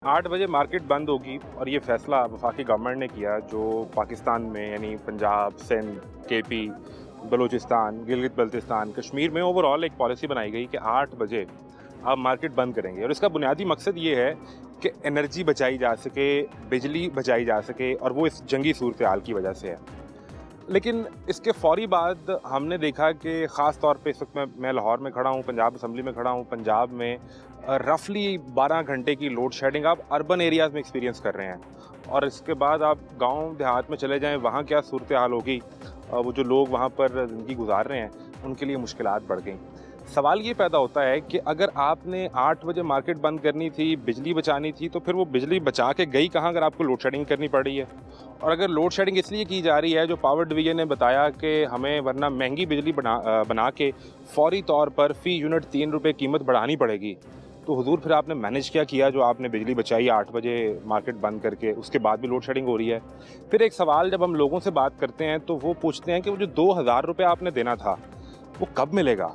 8 बजे मार्केट बंद होगी और ये फ़ैसला वफाकी गवर्नमेंट ने किया जो पाकिस्तान में यानी पंजाब, सिंध, केपी, बलूचिस्तान, गिलगित बल्तिस्तान, कश्मीर में ओवरऑल एक पॉलिसी बनाई गई कि 8 बजे आप मार्केट बंद करेंगे और इसका बुनियादी मकसद ये है कि एनर्जी बचाई जा सके, बिजली बचाई जा सके और वो इस जंगी सूरत-ए-हाल की वजह से है। लेकिन इसके फ़ौरी बाद हमने देखा कि ख़ास तौर पे इस वक्त मैं लाहौर में खड़ा हूँ, पंजाब असम्बली में खड़ा हूँ। पंजाब में रफली 12 घंटे की लोड शेडिंग आप अर्बन एरियाज़ में एक्सपीरियंस कर रहे हैं और इसके बाद आप गांव देहात में चले जाएं, वहाँ क्या सूरत हाल होगी। वो जो लोग वहाँ पर ज़िंदगी गुजार रहे हैं उनके लिए मुश्किलात बढ़ गई। सवाल ये पैदा होता है कि अगर आपने 8 बजे मार्केट बंद करनी थी, बिजली बचानी थी, तो फिर वो बिजली बचा के गई कहाँ अगर आपको लोड शेडिंग करनी पड़ रही है। और अगर लोड शेडिंग इसलिए की जा रही है, जो पावर डिवीज़न ने बताया कि हमें वरना महंगी बिजली बना के फ़ौरी तौर पर फ़ी यूनिट 3 रुपये कीमत बढ़ानी पड़ेगी, तो हुजूर फिर आपने मैनेज क्या किया जो आपने बिजली बचाई 8 बजे मार्केट बंद करके, उसके बाद भी लोड शेडिंग हो रही है। फिर एक सवाल जब हम लोगों से बात करते हैं तो वो पूछते हैं कि वो जो 2000 रुपये आपने देना था वो कब मिलेगा।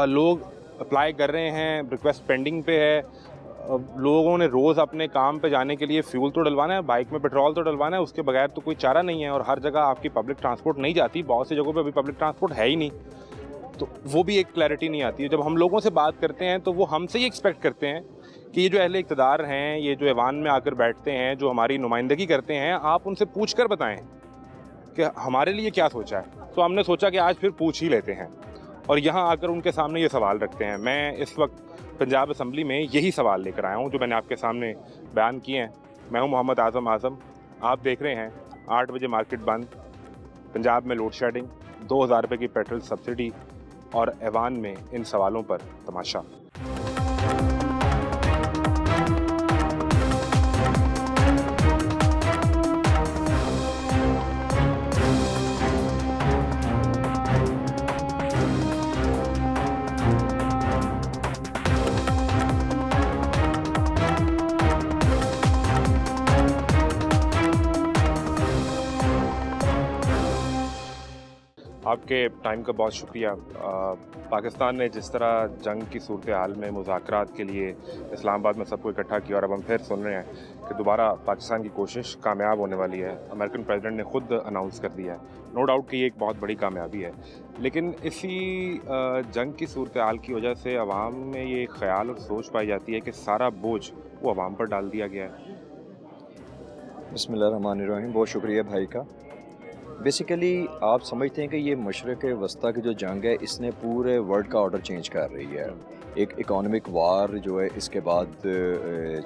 लोग अप्लाई कर रहे हैं, रिक्वेस्ट पेंडिंग पे है। लोगों ने रोज़ अपने काम पे जाने के लिए फ्यूल तो डलवाना है, बाइक में पेट्रोल तो डलवाना है, उसके बगैर तो कोई चारा नहीं है और हर जगह आपकी पब्लिक ट्रांसपोर्ट नहीं जाती, बहुत सी जगहों पे अभी पब्लिक ट्रांसपोर्ट है ही नहीं। तो वो भी एक क्लैरिटी नहीं आती है। जब हम लोगों से बात करते हैं तो वो हमसे ही एक्सपेक्ट करते हैं कि ये जो अहले इक़्तिदार हैं, ये जो ऐवान में आकर बैठते हैं, जो हमारी नुमाइंदगी करते हैं, आप उनसे पूछ कर बताएँ कि हमारे लिए क्या सोचा है। तो हमने सोचा कि आज फिर पूछ ही लेते हैं और यहाँ आकर उनके सामने ये सवाल रखते हैं। मैं इस वक्त पंजाब असम्बली में यही सवाल लेकर आया हूँ जो मैंने आपके सामने बयान किए हैं। मैं हूँ मोहम्मद आज़म। आप देख रहे हैं 8 बजे मार्केट बंद, पंजाब में लोड शेडिंग, 2000 रुपये की पेट्रोल सब्सिडी और ऐवान में इन सवालों पर तमाशा। आपके टाइम का बहुत शुक्रिया। पाकिस्तान ने जिस तरह जंग की सूरत हाल में मुज़ाकरात के लिए इस्लामाबाद में सबको इकट्ठा किया और अब हम फिर सुन रहे हैं कि दोबारा पाकिस्तान की कोशिश कामयाब होने वाली है। अमेरिकन प्रेसिडेंट ने ख़ुद अनाउंस कर दिया है। नो डाउट कि ये एक बहुत बड़ी कामयाबी है, लेकिन इसी जंग की सूरत हाल की वजह से अवाम में ये ख्याल और सोच पाई जाती है कि सारा बोझ वो अवाम पर डाल दिया गया है। बिस्मिल्लाहिर्रहमानिर्रहीम। बहुत शुक्रिया भाई का। बेसिकली आप समझते हैं कि ये मशरक़ वस्ता की जो जंग है इसने पूरे वर्ल्ड का ऑर्डर चेंज कर रही है। एक इकोनॉमिक वार जो है इसके बाद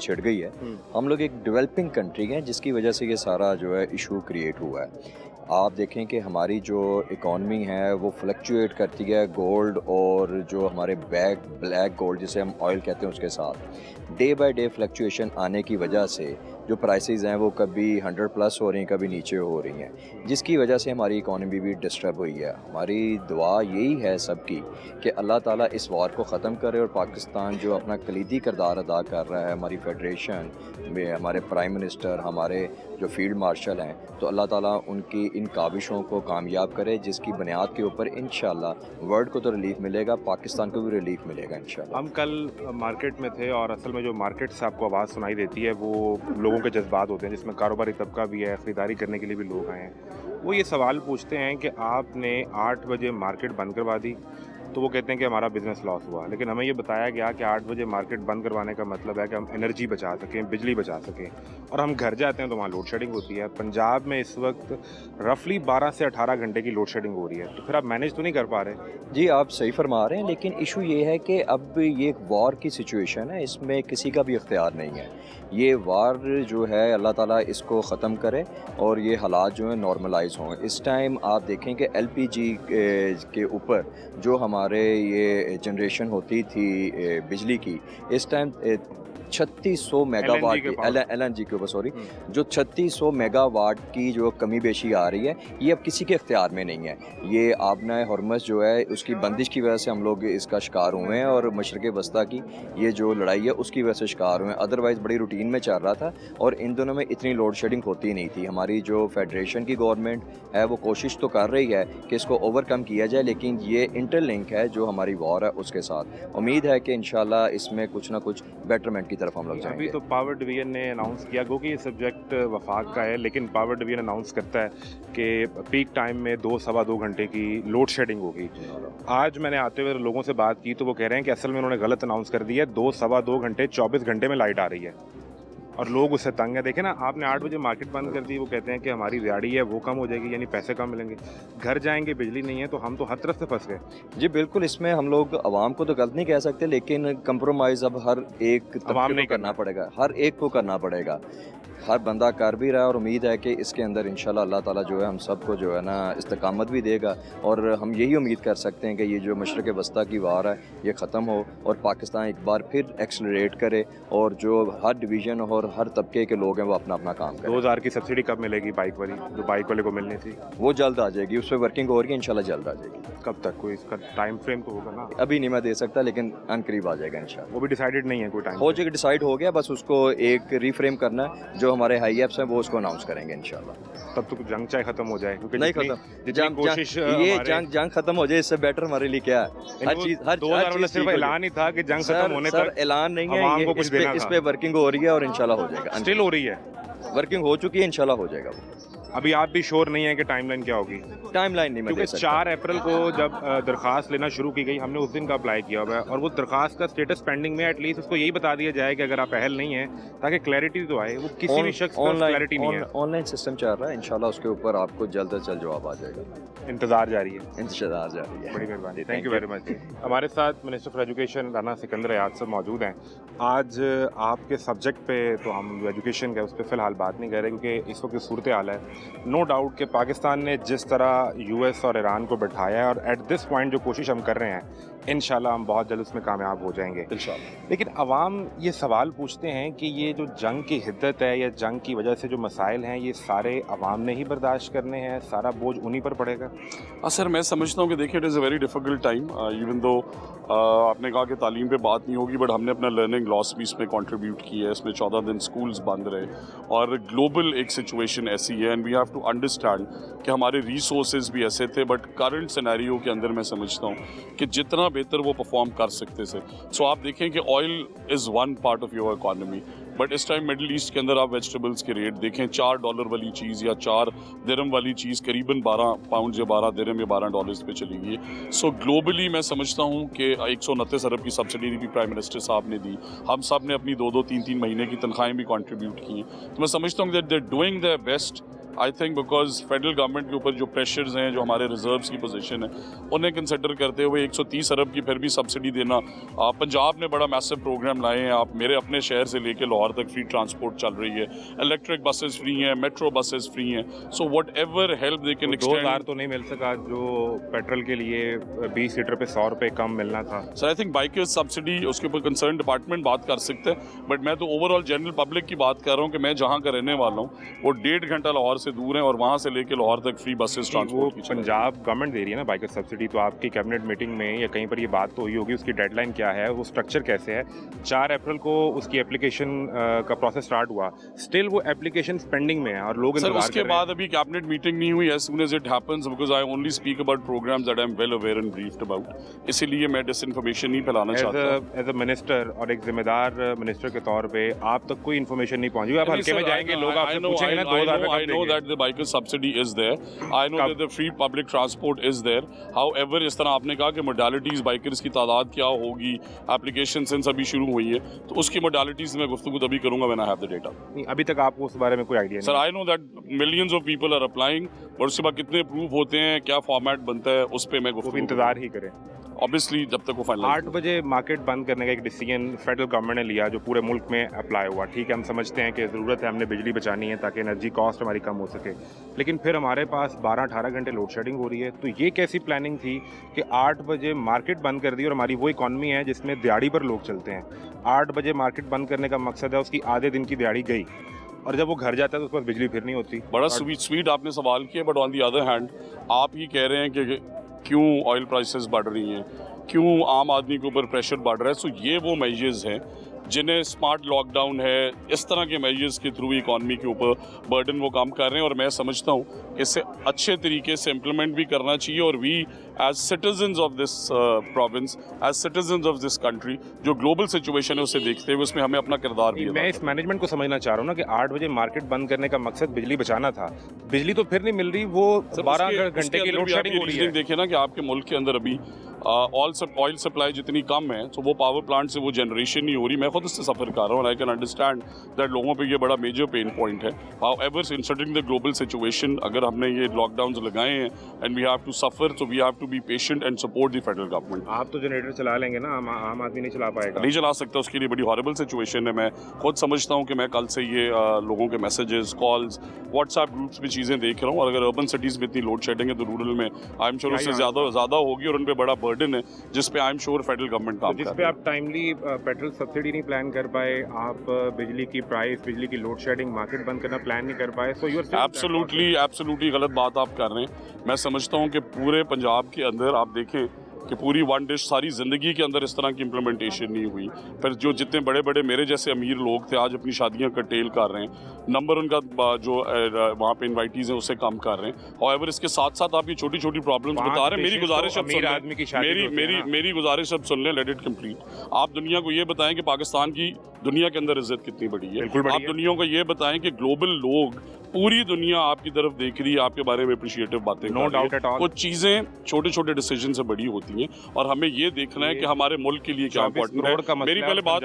छिड़ गई है। हम लोग एक डेवलपिंग कंट्री हैं जिसकी वजह से ये सारा जो है इशू क्रिएट हुआ है। आप देखें कि हमारी जो इकॉनमी है वो फ्लक्चुएट करती है गोल्ड और जो हमारे ब्लैक गोल्ड जिसे हम ऑयल कहते हैं उसके साथ डे बाय डे फ्लक्चुएशन आने की वजह से जो प्राइसेस हैं वो कभी 100 प्लस हो रही हैं, कभी नीचे हो रही हैं, जिसकी वजह से हमारी इकॉनमी भी डिस्टर्ब हुई है। हमारी दुआ यही है सबकी कि अल्लाह ताला इस वार को ख़त्म करे और पाकिस्तान जो अपना कलीदी किरदार अदा कर रहा है, हमारी फेडरेशन में हमारे प्राइम मिनिस्टर, हमारे जो फील्ड मार्शल हैं, तो अल्लाह ताला उनकी इन काविशों को कामयाब करे जिसकी बुनियाद के ऊपर इंशाल्लाह वर्ल्ड को तो रिलीफ मिलेगा, पाकिस्तान को भी रिलीफ मिलेगा इंशाल्लाह। हम कल मार्केट में थे और असल में जो मार्केट से आपको आवाज़ सुनाई देती है वो लोगों के जज्बात होते हैं, जिसमें कारोबारी तबका भी है, ख़रीदारी करने के लिए भी लोग आए हैं। वो ये सवाल पूछते हैं कि आपने 8 बजे मार्केट बंद करवा दी, तो वो कहते हैं कि हमारा बिज़नेस लॉस हुआ। लेकिन हमें ये बताया गया कि 8 बजे मार्केट बंद करवाने का मतलब है कि हम एनर्जी बचा सकें, बिजली बचा सकें, और हम घर जाते हैं तो वहाँ लोड शेडिंग होती है। पंजाब में इस वक्त रफली 12 से 18 घंटे की लोड शेडिंग हो रही है, तो फिर आप मैनेज तो नहीं कर पा रहे। जी आप सही फरमा रहे हैं, लेकिन इशू ये है कि अब ये एक वार की सिचुएशन है, इसमें किसी का भी इख्तियार नहीं है। ये वार जो है अल्लाह ताला इसको ख़त्म करे और ये हालात जो हैं नॉर्मलाइज हों। इस टाइम आप देखें कि एलपीजी के ऊपर जो हमारे ये जनरेशन होती थी बिजली की, इस टाइम 3600 मेगावाट की एलएनजी के ऊपर सॉरी जो 3600 मेगावाट की जो कमी बेशी आ रही है, ये अब किसी के इख्तियार में नहीं है। ये आबना हरमस जो है उसकी बंदिश की वजह से हम लोग इसका शिकार हुए हैं और मशरक़ वस्ता की ये जो लड़ाई है उसकी वजह से शिकार हुए हैं। अदरवाइज़ बड़ी रूटीन में चल रहा था और इन दोनों में इतनी लोड शेडिंग होती नहीं थी। हमारी जो फेडरेशन की गवर्नमेंट है वो कोशिश तो कर रही है कि इसको ओवरकम किया जाए, लेकिन ये इंटरलिंक है जो हमारी वॉर है उसके साथ। उम्मीद है कि इंशाल्लाह इसमें कुछ ना कुछ बेटरमेंट की की तरफ हम लोग अभी जाएंगे। तो पावर डिवीजन ने अनाउंस किया, क्योंकि ये सब्जेक्ट वफाक का है, लेकिन पावर डिवीजन अनाउंस करता है कि पीक टाइम में 2-2.25 घंटे की लोड शेडिंग होगी। आज मैंने आते हुए लोगों से बात की तो वो कह रहे हैं कि असल में उन्होंने गलत अनाउंस कर दिया है, 2-2.25 घंटे 24 घंटे में लाइट आ रही है और लोग उससे तंग है। देखें ना, आपने 8 बजे मार्केट बंद कर दी, वो कहते हैं कि हमारी दिहाड़ी है वो कम हो जाएगी, यानी पैसे कम मिलेंगे। घर जाएंगे बिजली नहीं है, तो हम तो हर तरफ से फंस गए। जी बिल्कुल, इसमें हम लोग आवाम को तो गलत नहीं कह सकते, लेकिन कंप्रोमाइज़ अब हर एक अवाम तबके नहीं को करना पड़ेगा, हर एक को करना पड़ेगा। हर बंदा कर भी रहा है और उम्मीद है कि इसके अंदर इंशाल्लाह अल्लाह ताला जो है हम सबको जो है ना इस्तकामत भी देगा, और हम यही उम्मीद कर सकते हैं कि ये जो मशरक़ वस्ता की वार है ये ख़त्म हो और पाकिस्तान एक बार फिर एक्सलरेट करे और जो हर डिवीज़न और हर तबके के लोग हैं वो अपना अपना काम करें। 2000 की सब्सिडी कब मिलेगी बाइक वाली, जो बाइक वाले को मिलनी थी? वो जल्द आ जाएगी, उस पर वर्किंग हो रही है, इंशाल्लाह जल्द आ जाएगी। कब तक? कोई इसका टाइम फ्रेम तो होगा ना? अभी नहीं मैं दे सकता, लेकिन अनकरीब आ जाएगा इंशाल्लाह। वो भी डिसाइडेड नहीं है कोई टाइम? हो जाएगा, डिसाइड हो गया, बस उसको एक रीफ्रेम करना है। जो हमारे हाई एप्स हैं वो उसको अनाउंस करेंगे इंशाल्लाह। तब तक जंग चाहे खत्म हो जाए, क्योंकि नहीं जितनी- खत्म, जितनी कोशिश जंग खत्म हो जाए, इससे बेटर हमारे लिए क्या है? हर चीज 2000 में सिर्फ ऐलान ही था कि जंग खत्म होने सर तक ऐलान नहीं है, अवाम ये को कुछ देना इस था। पे वर्किंग हो रही है और इंशाल्लाह हो जाएगा। स्टिल हो रही है। वर्किंग हो चुकी है, इंशाल्लाह हो जाएगा। वो अभी आप भी श्योर नहीं है कि टाइमलाइन क्या होगी? टाइमलाइन नहीं मैं क्योंकि दे सकता। 4 अप्रैल को जब दरखास्त लेना शुरू की गई, हमने उस दिन का अप्लाई किया हुआ है और वो दरखास्त का स्टेटस पेंडिंग में, एटलीस्ट उसको यही बता दिया जाए कि अगर आप अहल नहीं है, ताकि क्लैरिटी तो आए। वो किसी भी शख्स को क्लैरिटी नहीं है। ऑनलाइन सिस्टम चल रहा है, इंशाल्लाह उसके ऊपर आपको जल्द से जल्द जवाब आ जाएगा। इंतजार जारी है। इंतजार जारी है। बड़ी मेहरबानी, थैंक यू वेरी मच। हमारे साथ minister for education Rana Sikandar Hayat साहब मौजूद हैं। आज आपके सब्जेक्ट पे तो हम जो एजुकेशन का उस पर फ़िलहाल बात नहीं कर रहे, क्योंकि इस वक्त सूरत हाल है। नो डाउट कि पाकिस्तान ने जिस तरह यूएस और ईरान को बैठाया है और एट दिस पॉइंट जो कोशिश हम कर रहे हैं, इंशाल्लाह हम बहुत जल्द उसमें कामयाब हो जाएंगे इंशाल्लाह। लेकिन अवाम ये सवाल पूछते हैं कि ये जो जंग की हिद्दत है या जंग की वजह से जो मसाइल हैं, ये सारे अवाम ने ही बर्दाश्त करने हैं, सारा बोझ उन्हीं पर पड़ेगा? सर मैं समझता हूँ कि देखिए it is a very difficult time, even though आपने कहा कि तालीम पे बात नहीं होगी, बट हमने अपना लर्निंग लॉस भी इसमें कंट्रीब्यूट किया है। इसमें 14 दिन स्कूल्स बंद रहे और ग्लोबल एक सिचुएशन ऐसी है and we have to understand कि हमारे रिसोर्सेज भी ऐसे थे, बट करंट सिनेरियो के अंदर मैं समझता हूँ कि जितना बेहतर वो परफॉर्म कर सकते थे। सो आप देखें कि oil is one part of your economy, but इस टाइम मिडल ईस्ट के अंदर आप वेजिटेबल्स के रेट देखें, $4 वाली चीज़ या 4 दिरहम वाली चीज़ करीबन 12 पाउंड या 12 दिरहम या $12 पे चली गई है। सो ग्लोबली मैं समझता हूँ कि 129 अरब की सब्सिडी भी प्राइम मिनिस्टर साहब ने दी, हम सब ने अपनी 2-2, 3-3 महीने की तनख्वाहें भी कंट्रीब्यूट की हैं। तो मैं समझता हूँ that they are doing their best, I think, because federal government के ऊपर जो प्रेशर्स हैं, जो हमारे रिजर्व्स की पोजीशन है, उन्हें कंसिडर करते हुए 130 अरब की फिर भी सब्सिडी देना। पंजाब ने बड़ा मैसिव प्रोग्राम लाए हैं। आप मेरे अपने शहर से लेके लाहौर तक फ्री ट्रांसपोर्ट चल रही है, इलेक्ट्रिक बसेस फ्री हैं, मेट्रो बसेस फ्री हैं। So what ever help they can extend. 2000 तो नहीं मिल सका जो पेट्रोल के लिए 20 लीटर पे 100 रुपये कम मिलना था। Sir I think bikers subsidy उसके ऊपर कंसर्न डिपार्टमेंट बात कर सकते हैं, बट मैं तो ओवरऑल जनरल पब्लिक की बात कर रहा हूँ कि मैं जहाँ का रहने वाला हूँ वो 1.5 घंटा लाहौर से दूर है और वहाँ से लेके लाहौर तक फ्री बसेस वो ट्रांसपोर्ट की पंजाब गवर्नमेंट दे रही है ना बाइकर सब्सिडी, तो आपकी कैबिनेट मीटिंग में या कहीं पर ये बात तो हुई होगी, उसकी डेडलाइन क्या है, वो स्ट्रक्चर कैसे है? 4 अप्रैल को उसकी एप्लीकेशन का प्रोसेस स्टार्ट हुआ, स्टिल वो एप्लीकेशन पेंडिंग में है और लोग सर इंतजार उसके कर रहे हैं। बाद अभी कैबिनेट मीटिंग नहीं हुई। As soon as it happens, because I only speak about programs that I am well aware and briefed about, इसीलिए मैं डिसइंफॉर्मेशन नहीं फैलाना चाहता। एज अ मिनिस्टर और एक जिम्मेदार मिनिस्टर के तौर पे आप तक कोई इन्फॉर्मेशन नहीं पहुंची, आप हल्के में जाएंगे, लोग आपसे पूछेंगे ना 2000 रुपये I know that the biker subsidy is there. I know that the free public transport is there. However, इस तरह आपने कहा कि modalities बाइकर्स की तादाद क्या होगी, एप्लीकेशन सिंस अभी शुरू हुई है, तो उसकी modalities में गुफ्तगू तभी करूंगा when I have the data. नहीं, अभी तक आपको उस बारे में कोई आइडिया Sir, नहीं? I know that millions of people are applying, और उसके बाद कितने अप्रूव होते हैं, क्या फॉर्मेट बनता है, उस पर मैं वो भी गुफ्तगू इंतजार ही करें। ऑब्वियसली जब तक वो फाइनल 8 बजे मार्केट बंद करने का एक डिसीजन फेडरल गवर्नमेंट ने लिया जो पूरे मुल्क में अप्लाई हुआ। ठीक है, हम समझते हैं कि ज़रूरत है, हमने बिजली बचानी है ताकि एनर्जी कॉस्ट हमारी कम हो सके, लेकिन फिर हमारे पास 12-18 घंटे लोड शेडिंग हो रही है। तो ये कैसी प्लानिंग थी कि 8 बजे मार्केट बंद कर दी, और हमारी वो इकॉनमी है जिसमें दिहाड़ी पर लोग चलते हैं। 8 बजे मार्केट बंद करने का मकसद है उसकी आधे दिन की दिहाड़ी गई, और जब वो घर जाता है तो उसके पास बिजली फिर नहीं होती। बड़ा स्वीट आपने सवाल किया, but on the other hand आप ही कह रहे हैं कि क्यों ऑयल प्राइसेस बढ़ रही हैं, क्यों आम आदमी के ऊपर प्रेशर बढ़ रहा है। सो ये वो मेजर्स हैं जिन्हें स्मार्ट लॉकडाउन है, इस तरह के मेजर्स के थ्रू इकॉनमी के ऊपर बर्डन वो काम कर रहे हैं, और मैं समझता हूँ इसे अच्छे तरीके से इम्प्लीमेंट भी करना चाहिए। और we as citizens of this province, as citizens of this country, जो ग्लोबल सिचुएशन है उसे देखते हुए उसमें हमें अपना किरदार भी मैं इस मैनेजमेंट को समझना चाह रहा हूँ ना कि 8 बजे मार्केट बंद करने का मकसद बिजली बचाना था। बिजली तो फिर नहीं मिल रही, वो 12 घंटे की लोड शेडिंग हो रही है। देखिए ना कि आपके मुल्क के अंदर अभी ऑयल सप्लाई जितनी कम है तो वो पावर प्लांट से वो जनरेशन नहीं हो रही। मैं खुद इससे सफ़र कर रहा हूँ, आई कैन अंडरस्टैंड दैट लोगों पे ये बड़ा मेजर पेन पॉइंट है। However considering the global situation, अगर हमने ये लॉकडाउन्स लगाए हैं and we have to suffer, so we have to be patient and support the federal government. आप तो जनरेटर चला लेंगे ना, आम आदमी नहीं चला पाएगा। नहीं चला सकता, उसके लिए बड़ी हॉरेबल सिचुएशन है। मैं खुद समझता हूँ कि मैं कल से ये लोगों के मैसेजेस, कॉल्स, व्हाट्सएप ग्रुप्स में चीज़ें देख रहा हूँ, और अगर अर्बन सिटीज़ में इतनी लोड शेडिंग है तो रूरल में आई एम श्योर उससे ज़्यादा होगी और उन पर बड़ा बर्डन है जिस पे I am sure federal government काम कर रही है। जिस पे आप टाइमली पेट्रोल सब्सिडी नहीं प्लान कर पाए, आप बिजली की प्राइस, बिजली की लोड शेडिंग, मार्केट बंद करना प्लान नहीं कर पाए, सो यू आर एब्सोल्युटली गलत बात आप कर रहे हैं। मैं समझता हूँ कि पूरे पंजाब के अंदर आप देखें कि पूरी वन डिश सारी ज़िंदगी के अंदर इस तरह की इम्प्लीमेंटेशन नहीं हुई। फिर जो जितने बड़े बड़े मेरे जैसे अमीर लोग थे आज अपनी शादियां कर्टेल कर रहे हैं, नंबर उनका जो वहाँ पे इन्वाइटीज़ हैं उससे कम कर रहे हैं। हाउएवर इसके साथ साथ आप ये छोटी छोटी प्रॉब्लम्स बता रहे हैं। मेरी गुजारिश अब मेरी गुजारिश अब सुन लें, लेट इट कंप्लीट। आप दुनिया को ये बताएं कि पाकिस्तान की दुनिया के अंदर इज्जत कितनी बड़ी है। आप दुनिया को ये बताएं कि ग्लोबल लोग, पूरी दुनिया आपकी तरफ देख रही है, आपके बारे में अप्रिशिएटिव बातें नो डाउट एट ऑल। कुछ चीज़ें छोटे छोटे डिसीजन से बड़ी होती हैं और हमें ये देखना है कि हमारे मुल्क के लिए क्या इंपॉर्टेंट है। मेरी पहले बात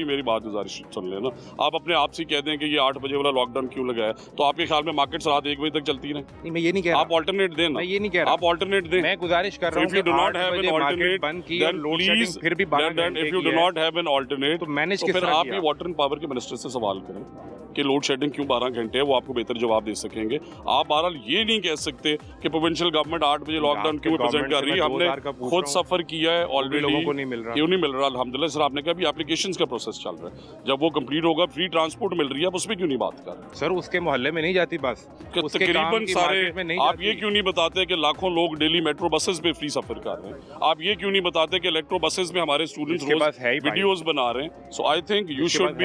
मेरी बात गुजारिश सुन लेना। आप अपने आप से कह दें कि ये 8 बजे वाला लॉकडाउन क्यों लगाया, तो आपके ख्याल में मार्केट्स रात 1 बजे तक चलती रहे? मैं ये नहीं कह रहा, आप ऑल्टरनेट दें। मैं ये नहीं कह रहा, आप ऑल्टरनेट दें। मैं गुजारिश कर रहा हूं कि 8 बजे मार्केट बंद की और लोड शेडिंग फिर भी 12 घंटे की है। If you do not have an alternate तो मैनेज तो किस फिर तरह आप किया? ये वाटर एंड पावर के मिनिस्टर से सवाल करें कि लोड शेडिंग क्यों 12 घंटे है, वो आपको बेहतर जवाब दे सकेंगे। आप बहरहाल ये नहीं कह सकते कि प्रोविंशियल गवर्नमेंट 8 बजे लॉकडाउन क्यों प्रेजेंट कर रही है। हमने खुद सफर किया है ऑलरेडी, लोगों को नहीं मिल रहा, क्यों नहीं मिल रहा? अल्हम्दुलिल्लाह सर, आपने कहा भी एप्लीकेशंस का प्रोसेस चल रहा है, जब वो कंप्लीट होगा फ्री ट्रांसपोर्ट मिल रही है, आप उसमें क्यों नहीं बात कर रहे? सर उसके मोहल्ले में नहीं जाती बस, तकरीबन सारे आप ये क्यों नहीं बताते कि लाखों लोग डेली मेट्रो बसेस पे फ्री सफर कर रहे हैं? आप ये क्यों नहीं बताते कि इलेक्ट्रो बसेस में हमारे स्टूडेंट्स रोज वीडियोस बना रहे हैं? So I think you should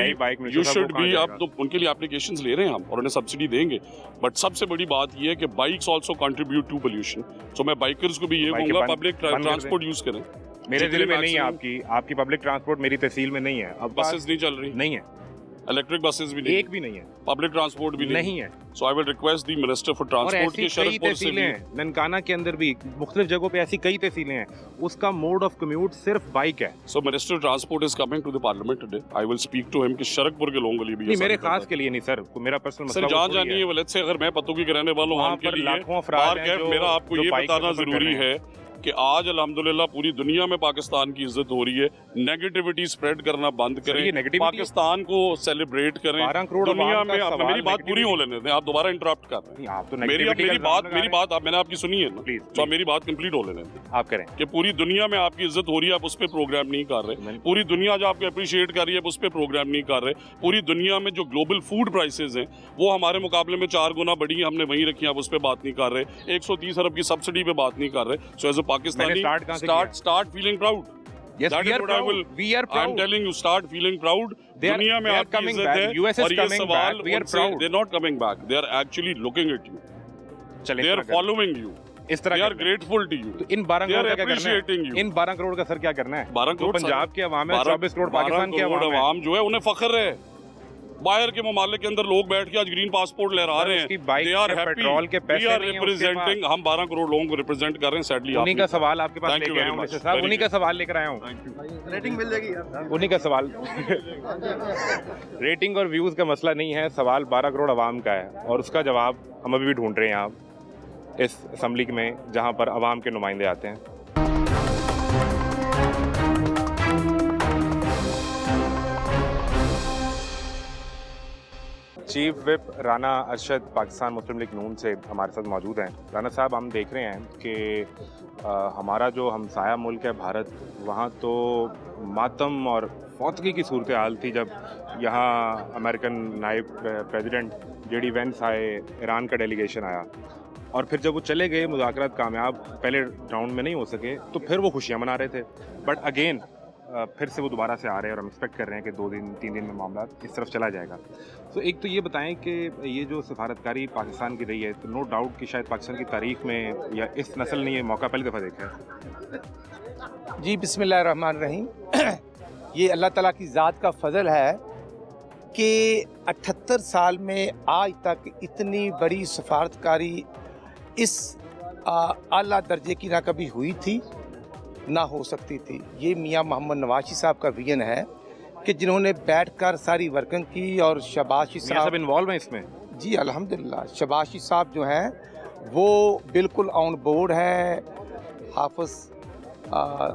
be अब तो उनके लिए एप्लीकेशंस ले रहे हैं हम और उन्हें सब्सिडी देंगे। बट सबसे बड़ी बात ये है कि bikes also contribute to pollution. So मैं बाइकर्स को भी ये कहूंगा पब्लिक ट्रांसपोर्ट यूज करें। मेरे जिले में नहीं है आपकी पब्लिक ट्रांसपोर्ट मेरी तहसील में नहीं है। अब बसेस नहीं चल रही, नहीं है, इलेक्ट्रिक बसेस भी नहीं, एक भी नहीं है, पब्लिक ट्रांसपोर्ट भी नहीं है। So I will request the minister for transport के शरदपुर से भी, ननकाना के अंदर भी मुख्तलिफ जगहों पे ऐसी कई तहसीलें हैं, उसका मोड ऑफ कम्यूट सिर्फ बाइक है। So minister transport is coming to the parliament today, I will speak to him कि शरदपुर के लोगों के लिए भी नहीं, मेरे खास के लिए नहीं सर, मेरा पर्सनल मसला सर जान जानिए। लेट्स से अगर मैं पतुकी के रहने वाला हूं, वहां के लिए मेरा आपको ये बताना जरूरी है कि आज अल्हम्दुलिल्लाह पूरी दुनिया में पाकिस्तान की इज्जत हो रही है। नेगेटिविटी स्प्रेड करना बंद करें, पाकिस्तान को सेलिब्रेट करें। 12 करोड़ दुनिया में आप मेरी बात पूरी हो लेने दें, आप दोबारा इंटरप्ट कर रहे हैं। आप तो मेरी बात आप मैंने आपकी सुनी है ना, तो आप मेरी बात कंप्लीट हो लेने दें। आप करें कि पूरी दुनिया में आपकी इज्जत हो रही है, आप उस पर प्रोग्राम नहीं कर रहे। पूरी दुनिया जो आपको अप्रिशिएट कर रही है, उस पर प्रोग्राम नहीं कर रहे। पूरी दुनिया में जो ग्लोबल फूड प्राइसेस हैं वो हमारे मुकाबले में 4 गुना बढ़ी है, हमने वहीं रखी, आप उस पर बात नहीं कर रहे। 130 अरब की सब्सिडी पे बात नहीं कर रहे। So as a Pakistani start feeling proud. Yes, that we is are what proud. We are proud. I'm telling you, start feeling proud. दुनिया में आपकी इज्जत है और ये सवाल we are proud. They're not coming back. They are actually looking at you. They are following you. इस तरह they are grateful to you. तो इन 12 करोड़ का क्या करना है? इन 12 करोड़ का सर क्या करना है? 12 करोड़ पंजाब के अवाम है, 24 करोड़ पाकिस्तान के अवाम जो है उन्हें फख्र है। बाहर के ममालिक के अंदर लोग बैठ के आज ग्रीन पासपोर्ट लहरा रहे हैं। दे आर हैप्पी, पेट्रोल के पैसे वी आर रिप्रेजेंटिंग, हम 12 करोड़ लोगों को रिप्रेजेंट कर रहे हैं। सैडली उन्हीं का सवाल आपके पास लेके आया हूं मिस्टर साहब, उन्हीं का सवाल लेकर आया हूं। रेटिंग मिल जाएगी यार, उन्हीं का सवाल रेटिंग और व्यूज का मसला नहीं है, सवाल 12 करोड़ अवाम का है और उसका जवाब हम अभी भी ढूंढ रहे हैं यहाँ इस असम्बली में जहाँ पर अवाम के नुमाइंदे आते हैं। चीफ विप राना अरशद पाकिस्तान मुस्लिम लीग नून से हमारे साथ मौजूद हैं। राना साहब, हम देख रहे हैं कि हमारा जो हमसाया मुल्क है भारत, वहाँ तो मातम और फौतगी की सूरत हाल थी जब यहाँ अमेरिकन नायब प्रेसिडेंट जेडी वेंस आए, ईरान का डेलीगेशन आया और फिर जब वो चले गए, मुज़ाकरात कामयाब पहले राउंड में नहीं हो सके, तो फिर वो खुशियाँ मना रहे थे। बट अगेन फिर से वो दोबारा से आ रहे हैं और हम एक्सपेक्ट कर रहे हैं कि 2-3 दिन में मामला इस तरफ चला जाएगा। तो एक तो ये बताएं कि ये जो सफारतकारी पाकिस्तान की रही है, तो नो डाउट कि शायद पाकिस्तान की तारीख में या इस नस्ल ने ये मौका पहली दफ़ा देखा है। जी बिस्मिल्लाहिर्रहमानिर्रहीम। ये अल्लाह ताला की ज़ात का फ़ज़ल है कि 78 साल में आज तक इतनी बड़ी सफारतकारी इस आला दर्जे की ना कभी हुई थी ना हो सकती थी। ये मियां मोहम्मद नवाज़ साहब का विजन है कि जिन्होंने बैठकर सारी वर्किंग की, और शबाशी साहब इन्वॉल्व हैं इसमें। जी अल्हम्दुलिल्लाह, शबाशी साहब जो हैं वो बिल्कुल ऑन बोर्ड है। हाफिज़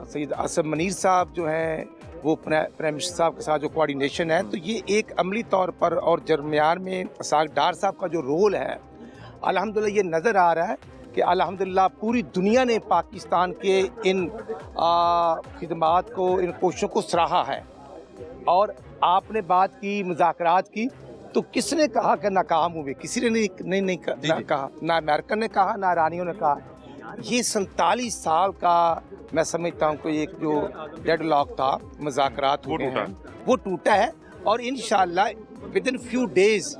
सैयद असम मनीर साहब जो हैं वो प्राइम मिनिस्टर साहब के साथ जो कोऑर्डिनेशन है, तो ये एक अमली तौर पर, और दरमियान में इसाक डार साहब का जो रोल है, अल्हम्दुलिल्लाह ये नज़र आ रहा है कि अल्हम्दुलिल्लाह पूरी दुनिया ने पाकिस्तान के इन खिदमात को, इन कोशिशों को सराहा है। और आपने बात की मुज़ाकरात की, तो किसने कहा कि नाकाम हुए? किसी ने नहीं कहा, ना अमेरिकन ने कहा ना ईरानियों ने कहा। ये 47 साल का मैं समझता हूँ कि एक जो डेडलॉक था, मुज़ाकरात हुए हैं, वो टूटा है। और इंशाअल्लाह विद इन फ्यू डेज,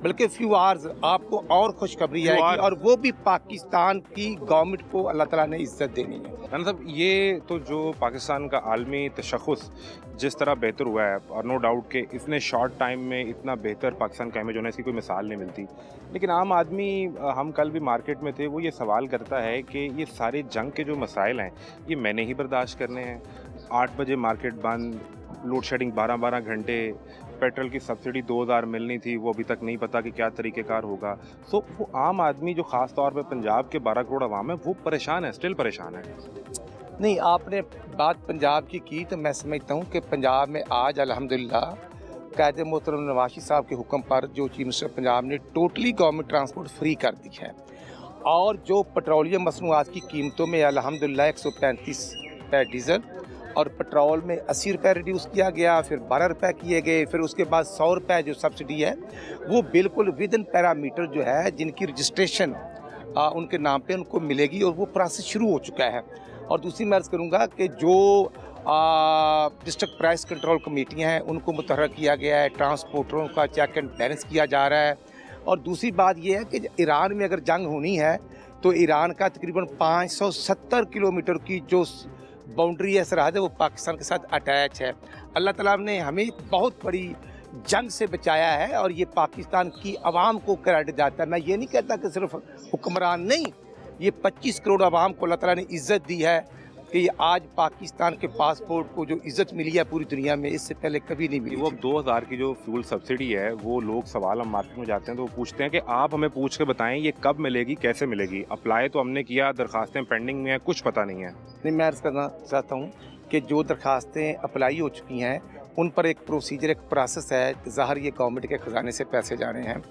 बल्कि फ्यू आवर्स, आपको और खुशखबरी आएगी, और वो भी पाकिस्तान की गवर्नमेंट को अल्लाह ताला ने इज्जत देनी है। राना साहब, ये तो जो पाकिस्तान का आलमी तशख़्ख़ुस जिस तरह बेहतर हुआ है, और नो डाउट कि इतने शॉर्ट टाइम में इतना बेहतर पाकिस्तान का इमेज होना, इसकी कोई मिसाल नहीं मिलती। लेकिन आम आदमी, हम कल भी मार्केट में थे, वो ये सवाल करता है कि ये सारे जंग के जो मसाइल हैं, ये मैंने ही बर्दाश्त करने हैं। 8 बजे मार्केट बंद, लोड शेडिंग 12-12 घंटे, पेट्रोल की सब्सिडी 2000 मिलनी थी, वो अभी तक नहीं पता कि क्या तरीक़ेकार होगा। सो वो आम आदमी जो ख़ास तौर पे पंजाब के 12 करोड़ आवाम है, वो परेशान है, स्टिल परेशान है। नहीं, आपने बात पंजाब की तो मैं समझता हूँ कि पंजाब में आज अल्हम्दुलिल्लाह कायदे मोहतरम नवाज़ साहब के हुक्म पर जो चीफ मिनिस्टर पंजाब ने टोटली गवर्नमेंट ट्रांसपोर्ट फ्री कर दी है, और जो पेट्रोलियम मसनूआत की कीमतों में अल्हम्दुलिल्लाह 135 रुपये डीज़ल, और पेट्रोल में 80 रुपये रिड्यूस किया गया, फिर 12 रुपये किए गए, फिर उसके बाद 100 रुपये जो सब्सिडी है वो बिल्कुल विद इन पैरामीटर जो है, जिनकी रजिस्ट्रेशन उनके नाम पे उनको मिलेगी, और वो प्रोसेस शुरू हो चुका है। और दूसरी मैं अर्ज़ करूँगा कि जो डिस्ट्रिक्ट प्राइस कंट्रोल कमेटियाँ हैं उनको मुतहर्रिक किया गया है, ट्रांसपोर्टरों का चेक एंड बैलेंस किया जा रहा है। और दूसरी बात ये है कि ईरान में अगर जंग होनी है तो ईरान का तकरीबन 570 किलोमीटर की जो बाउंड्री है, सरहद है, वो पाकिस्तान के साथ अटैच है। अल्लाह ताला ने हमें बहुत बड़ी जंग से बचाया है, और ये पाकिस्तान की आवाम को क्रेडिट जाता है। मैं ये नहीं कहता कि सिर्फ हुक्मरान, नहीं, ये 25 करोड़ आवाम को अल्लाह ताला ने इज़्ज़त दी है कि आज पाकिस्तान के पासपोर्ट को जो इज़्ज़त मिली है पूरी दुनिया में, इससे पहले कभी नहीं मिली। वो 2000 की जो फ्यूल सब्सिडी है, वो लोग सवाल, हम मार्केट में जाते हैं तो वो पूछते हैं कि आप हमें पूछ के बताएं ये कब मिलेगी, कैसे मिलेगी। अप्लाई तो हमने किया, दरखास्तें पेंडिंग में हैं, कुछ पता नहीं है। नहीं, मैं अर्ज़ करना चाहता हूँ कि जो दरखास्तें अप्लाई हो चुकी हैं उन पर एक प्रोसीजर, एक प्रोसेस है। ज़ाहिर ये गवर्नमेंट के ख़जाने से पैसे जा रहे हैं,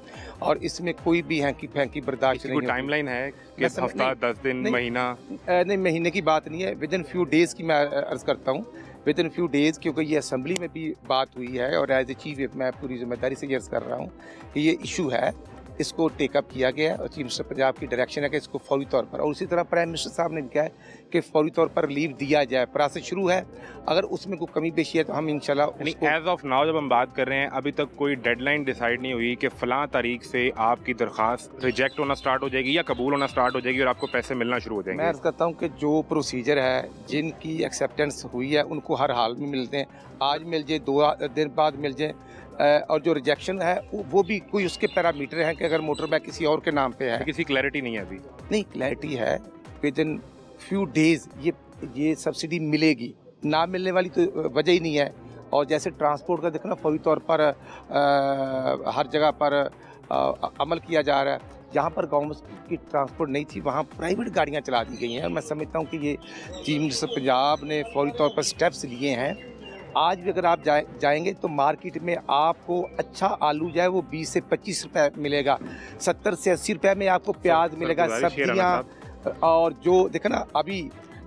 और इसमें कोई भी हैंकी फैंकी बर्दाश्त नहीं होगी। टाइमलाइन है कि हफ्ता, 10 दिन, महीना? नहीं, महीने की बात नहीं है, विद इन फ्यू डेज़ की मैं अर्ज़ करता हूँ, विद इन फ्यू डेज़, क्योंकि ये असम्बली में भी बात हुई है, और एज ए चीफ व्हिप मैं पूरी जिम्मेदारी से ये अर्ज़ कर रहा हूँ कि ये इशू है, इसको टेकअप किया गया है, और चीफ मिनिस्टर पंजाब की डायरेक्शन है कि इसको फौरी तौर पर, और उसी तरह प्राइम मिनिस्टर साहब ने भी कहा है कि फौरी तौर पर रिलीफ दिया जाए। प्रोसेस शुरू है, अगर उसमें कोई कमी पेशी है तो हम इंशाल्लाह। एज ऑफ नाउ जब हम बात कर रहे हैं, अभी तक कोई डेडलाइन डिसाइड नहीं हुई कि फ़लाँ तारीख से आपकी दरख्वास्त रिजेक्ट होना स्टार्ट हो जाएगी या कबूल होना स्टार्ट हो जाएगी और आपको पैसे मिलना शुरू हो जाएंगे? मैं अर्ज़ करता हूँ कि जो प्रोसीजर है, जिनकी एक्सेप्टेंस हुई है, उनको हर हाल में मिलते हैं। आज मिल जाए, 2 दिन बाद मिल जाए, और जो रिजेक्शन है वो भी कोई उसके पैरामीटर हैं कि अगर मोटर बाइक किसी और के नाम पे है। किसी क्लैरिटी नहीं है अभी? नहीं, क्लैरिटी है, विद इन फ्यू डेज़ ये सब्सिडी मिलेगी, ना मिलने वाली तो वजह ही नहीं है। और जैसे ट्रांसपोर्ट का देखना, फौरी तौर पर हर जगह पर अमल किया जा रहा है। जहाँ पर गवर्नमेंट की ट्रांसपोर्ट नहीं थी वहाँ प्राइवेट गाड़ियाँ चला दी गई हैं। मैं समझता हूँ कि ये चीफ मिनिस्टर पंजाब ने फौरी तौर पर स्टेप्स लिए हैं। आज भी अगर आप जाएंगे तो मार्केट में आपको अच्छा आलू जो है वो 20 से 25 रुपए मिलेगा, 70 से 80 रुपए में आपको प्याज मिलेगा, सब्जियाँ। और जो देखो ना, अभी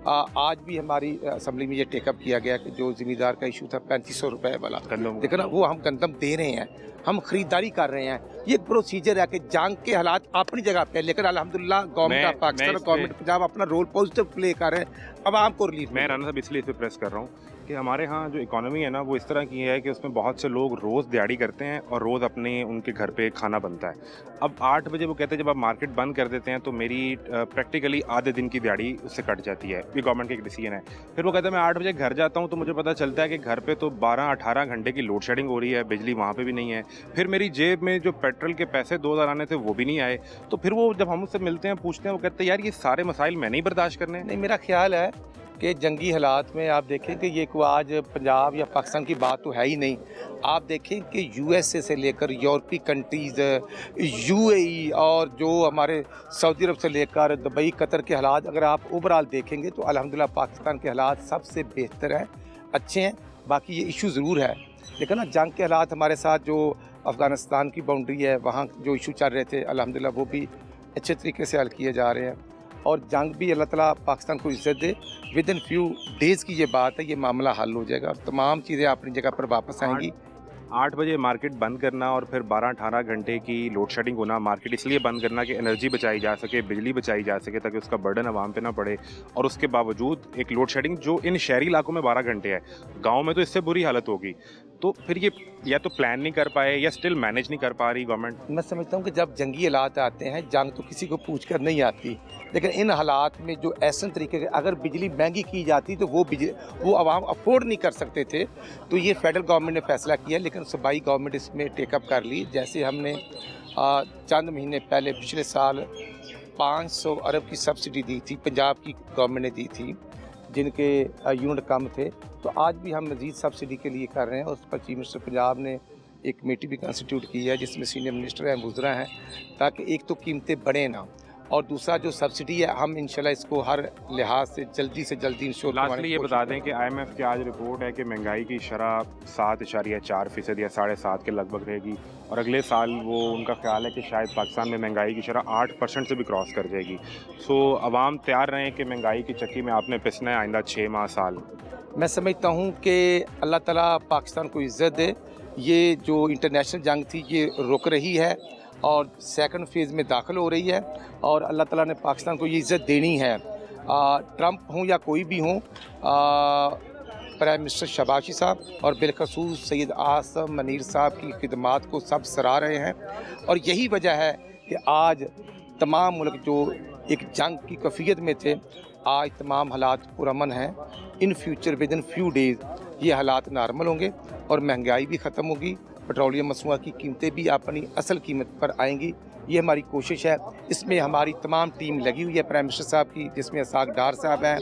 आज भी हमारी असम्बली में ये टेकअप किया गया कि जो ज़मींदार का इशू था 3500 रुपए वाला, देखो ना, वो हम गंदम दे रहे हैं, हम खरीदारी कर रहे हैं। ये प्रोसीजर है कि जंग के हालात अपनी जगह पे, लेकिन अल्हम्दुलिल्लाह गवर्नमेंट ऑफ पाकिस्तान और गवर्नमेंट पंजाब अपना रोल पॉजिटिव प्ले कर रहे हैं। अब आपको रिलीफ। मैं राना साहब इसलिए इस पर प्रेस कर रहा हूँ कि हमारे यहाँ जो इकोनॉमी है ना वो इस तरह की है कि उसमें बहुत से लोग रोज़ दिहाड़ी करते हैं और रोज़ अपने उनके घर पे खाना बनता है। अब 8 बजे वो कहते हैं जब आप मार्केट बंद कर देते हैं तो मेरी प्रैक्टिकली आधे दिन की दिहाड़ी उससे कट जाती है। ये गवर्नमेंट का एक डिसीजन है। फिर वो कहते हैं मैं 8 बजे घर जाता हूँ तो मुझे पता चलता है कि घर पे तो 12-18 घंटे की लोड शेडिंग हो रही है, बिजली वहाँ पे भी नहीं है। फिर मेरी जेब में जो पेट्रोल के पैसे 2000 आने थे वो भी नहीं आए। तो फिर वो जब हम उससे मिलते हैं पूछते हैं वो कहते हैं यार ये सारे मसाइल मैंने ही बर्दाश्त करने हैं। नहीं, मेरा ख्याल है कि जंगी हालात में आप देखें कि ये कोई आज पंजाब या पाकिस्तान की बात तो है ही नहीं। आप देखें कि यूएसए से लेकर यूरोपीय कंट्रीज़, यूएई और जो हमारे सऊदी अरब से लेकर दुबई, कतर के हालात अगर आप ओवरऑल देखेंगे तो अल्हम्दुलिल्लाह पाकिस्तान के हालात सबसे बेहतर हैं, अच्छे हैं। बाकी ये इशू ज़रूर है, लेकिन ना जंग के हालात हमारे साथ जो अफ़गानिस्तान की बाउंड्री है वहाँ जो इशू चल रहे थे अल्हम्दुलिल्लाह वो भी अच्छे तरीके से हल किए जा रहे हैं। और जंग भी अल्लाह ताला पाकिस्तान को इज़्ज़त दे, विद इन फ्यू डेज़ की ये बात है, ये मामला हल हो जाएगा और तमाम चीज़ें अपनी जगह पर वापस आएंगी। 8 बजे मार्केट बंद करना और फिर 12-18 घंटे की लोड शेडिंग होना, मार्केट इसलिए बंद करना कि एनर्जी बचाई जा सके, बिजली बचाई जा सके ताकि उसका बर्डन आवाम पे ना पड़े। और उसके बावजूद एक लोड शेडिंग जो इन शहरी इलाकों में 12 घंटे है, गाँव में तो इससे बुरी हालत होगी। तो फिर ये या तो प्लान नहीं कर पाए या स्टिल मैनेज नहीं कर पा रही गवर्नमेंट। मैं समझता हूँ कि जब जंगी हालात आते हैं, जंग तो किसी को पूछ कर नहीं आती, लेकिन इन हालात में जो ऐसे तरीके के अगर बिजली महंगी की जाती तो वो आवाम अफोर्ड नहीं कर सकते थे। तो ये फेडरल गवर्नमेंट ने फैसला किया, लेकिन सूबाई गवर्नमेंट इसमें टेकअप कर ली। जैसे हमने चंद महीने पहले पिछले साल 500 अरब की सब्सिडी दी थी, पंजाब की गवर्नमेंट ने दी थी, जिनके यूनिट कम थे। तो आज भी हम मज़ीद सब्सिडी के लिए कर रहे हैं। उस पर चीफ मिनिस्टर पंजाब ने एक कमेटी भी कंस्टिट्यूट की है जिसमें सीनियर मिनिस्टर हैं, वुज़रा हैं, ताकि एक तो कीमतें बढ़े ना, और दूसरा जो सब्सिडी है हम इंशाल्लाह इसको हर लिहाज से जल्दी इंश्योर करवाने लास्टली की ये कोशिश बता करेंगे। दें कि IMF की आज रिपोर्ट है कि महंगाई की शरह 7.4% या 7.5 के लगभग रहेगी और अगले साल वो उनका ख्याल है कि शायद पाकिस्तान में महंगाई की शरह 8% से भी क्रॉस कर जाएगी। सो अवाम तैयार रहें कि महंगाई की चक्की में आपने पिसना है आइंदा 6 माह साल। मैं समझता हूँ कि अल्लाह ताला पाकिस्तान को इज़्ज़त दे। ये जो इंटरनेशनल जंग थी ये रुक रही है और सेकंड फेज़ में दाखिल हो रही है और अल्लाह ताला ने पाकिस्तान को ये इज़्ज़त देनी है। ट्रंप हों या कोई भी हों, प्राइम मिनिस्टर शहबाज साहब और बिलखसूस सैयद आसम मनीर साहब की खिदमात को सब सराह रहे हैं। और यही वजह है कि आज तमाम मुल्क जो एक जंग की कैफियत में थे, आज तमाम हालात पुरअमन हैं। In future with in few days ये हालात नॉर्मल होंगे और महंगाई भी ख़त्म होगी, पेट्रोलियम मसनूआत की कीमतें भी अपनी असल कीमत पर आएंगी। ये हमारी कोशिश है। इसमें हमारी तमाम टीम लगी हुई है प्राइम मिनिस्टर साहब की, जिसमें इसाक डार साहब हैं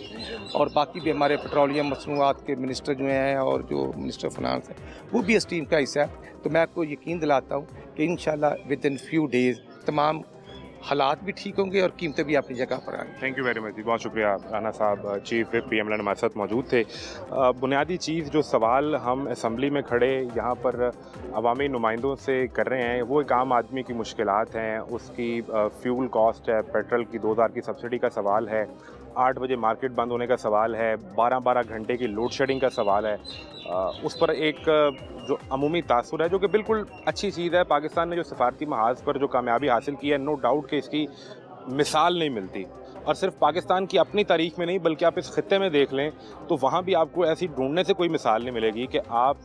और बाकी भी हमारे पेट्रोलियम मसनूआत के मिनिस्टर जो हैं और जो मिनिस्टर फाइनेंस है वो भी इस टीम का हिस्सा है। तो मैं आपको यकीन दिलाता हूँ कि इंशाल्लाह विद इन फ्यू डेज़ तमाम हालात भी ठीक होंगे और कीमतें भी अपनी जगह पर आएंगी। थैंक यू वेरी मच जी, बहुत शुक्रिया। राना साहब चीफ विप PM हमारे साथ मौजूद थे। बुनियादी चीज़ जो सवाल हम असम्बली में खड़े यहाँ पर अवामी नुमाइंदों से कर रहे हैं वो एक आम आदमी की मुश्किलात हैं, उसकी फ्यूल कॉस्ट है, पेट्रोल की 2000 की सब्सिडी का सवाल है, 8 बजे मार्केट बंद होने का सवाल है, 12-12 घंटे की लोड शेडिंग का सवाल है। उस पर एक जो अमूमी तासुर है जो कि बिल्कुल अच्छी चीज़ है। पाकिस्तान ने जो सफारती महाज पर जो कामयाबी हासिल की है, नो डाउट कि इसकी मिसाल नहीं मिलती। और सिर्फ पाकिस्तान की अपनी तारीख में नहीं बल्कि आप इस खित्ते में देख लें तो वहाँ भी आपको ऐसी ढूंढने से कोई मिसाल नहीं मिलेगी कि आप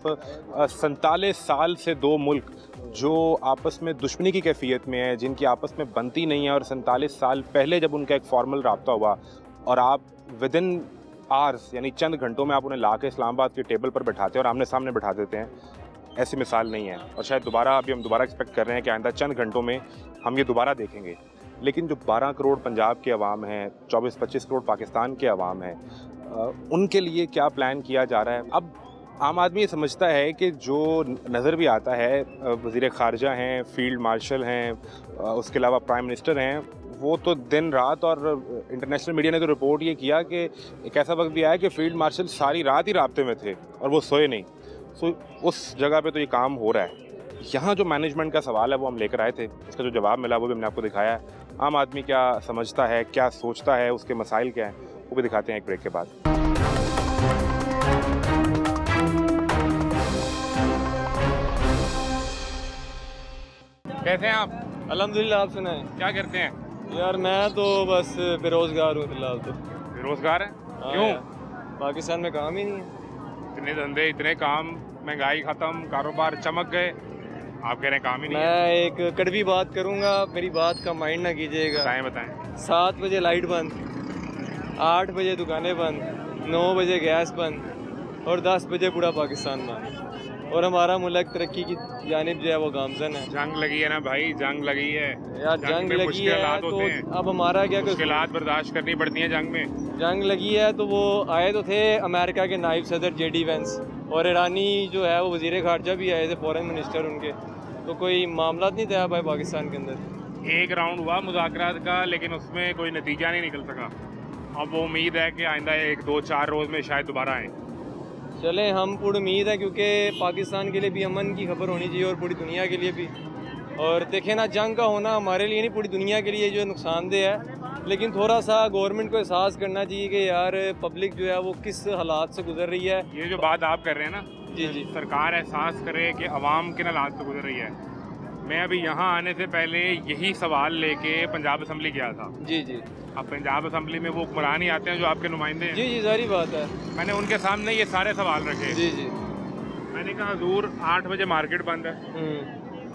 47 साल से दो मुल्क जो आपस में दुश्मनी की कैफियत में है, जिनकी आपस में बनती नहीं है और 47 साल पहले जब उनका एक फॉर्मल राब्ता हुआ और आप विद इन आवर्स यानी चंद घंटों में आप उन्हें ला के इस्लामाबाद के टेबल पर बैठाते हैं और आमने सामने बैठा देते हैं, ऐसी मिसाल नहीं है। और शायद हम दोबारा एक्सपेक्ट कर रहे हैं कि आइंदा चंद घंटों में हम ये दोबारा देखेंगे। लेकिन जो 12 करोड़ पंजाब के अवाम हैं, 24-25 करोड़ पाकिस्तान के अवाम हैं, उनके लिए क्या प्लान किया जा रहा है? अब आम आदमी ये समझता है कि जो नज़र भी आता है, वज़ीर ख़ारजा हैं, फील्ड मार्शल हैं, उसके अलावा प्राइम मिनिस्टर हैं, वो तो दिन रात, और इंटरनेशनल मीडिया ने तो रिपोर्ट ये किया कि एक ऐसा वक्त भी आया कि फील्ड मार्शल सारी रात ही राब्ते में थे और वो सोए नहीं। सो उस जगह पे तो ये काम हो रहा है। यहाँ जो मैनेजमेंट का सवाल है वो हम लेकर आए थे, इसका जो जवाब मिला वो भी हमने आपको दिखाया है। आम आदमी क्या समझता है, क्या सोचता है, उसके मसाइल क्या हैं, वो भी दिखाते हैं एक ब्रेक के बाद। कैसे हैं आप? अल्हम्दुलिल्लाह, आप सुनाएं। क्या करते हैं? यार मैं तो बस बेरोज़गार हूँ फिलहाल तो। बेरोजगार हैं? हाँ क्यों? यार, पाकिस्तान में काम ही नहीं है। इतने धंधे, इतने काम, महंगाई खत्म, कारोबार चमक गए, आप कह रहे हैं काम ही नहीं है। मैं एक कड़वी बात करूंगा, मेरी बात का माइंड ना कीजिएगा। बताएं बताएं। 7 बजे लाइट बंद, 8 बजे दुकानें बंद, 9 बजे गैस बंद और 10 बजे पूरा पाकिस्तान बंद, और हमारा मुल्क तरक्की की जानिब जो है वो गामजन है। जंग लगी है ना भाई, जंग लगी है यार जंग में लगी है मुश्किलात तो होते हैं। अब हमारा क्या कसूर? मुश्किलात बर्दाश्त करनी पड़ती हैं जंग में। जंग लगी है तो वो आए तो थे अमेरिका के नायब सदर JD वेंस, और ईरानी जो है वो वजीर खारजा भी आए थे, फॉरेन मिनिस्टर उनके। तो कोई मामला नहीं था भाई पाकिस्तान के अंदर। एक राउंड हुआ मुज़ाकरात का, लेकिन उसमें कोई नतीजा नहीं निकल सका। अब वो उम्मीद है कि आइंदा 1-2-4 रोज़ में शायद दोबारा आए। चलें, हम पूरी उम्मीद है, क्योंकि पाकिस्तान के लिए भी अमन की खबर होनी चाहिए और पूरी दुनिया के लिए भी। और देखें ना, जंग का होना हमारे लिए नहीं पूरी दुनिया के लिए जो नुकसानदेह है, लेकिन थोड़ा सा गवर्नमेंट को एहसास करना चाहिए कि यार पब्लिक जो है वो किस हालात से गुजर रही है। ये जो बात आप कर रहे हैं ना, जी जी सरकार एहसास करे कि अवाम किन हालात से गुजर रही है। मैं अभी यहाँ आने से पहले यही सवाल लेके पंजाब असम्बली गया था। जी जी अब पंजाब असम्बली में वो हुक्मरान ही आते हैं जो आपके नुमाइंदे हैं। जी जी सारी बात है। मैंने उनके सामने ये सारे सवाल रखे। जी जी मैंने कहा हजूर 8 बजे मार्केट बंद है,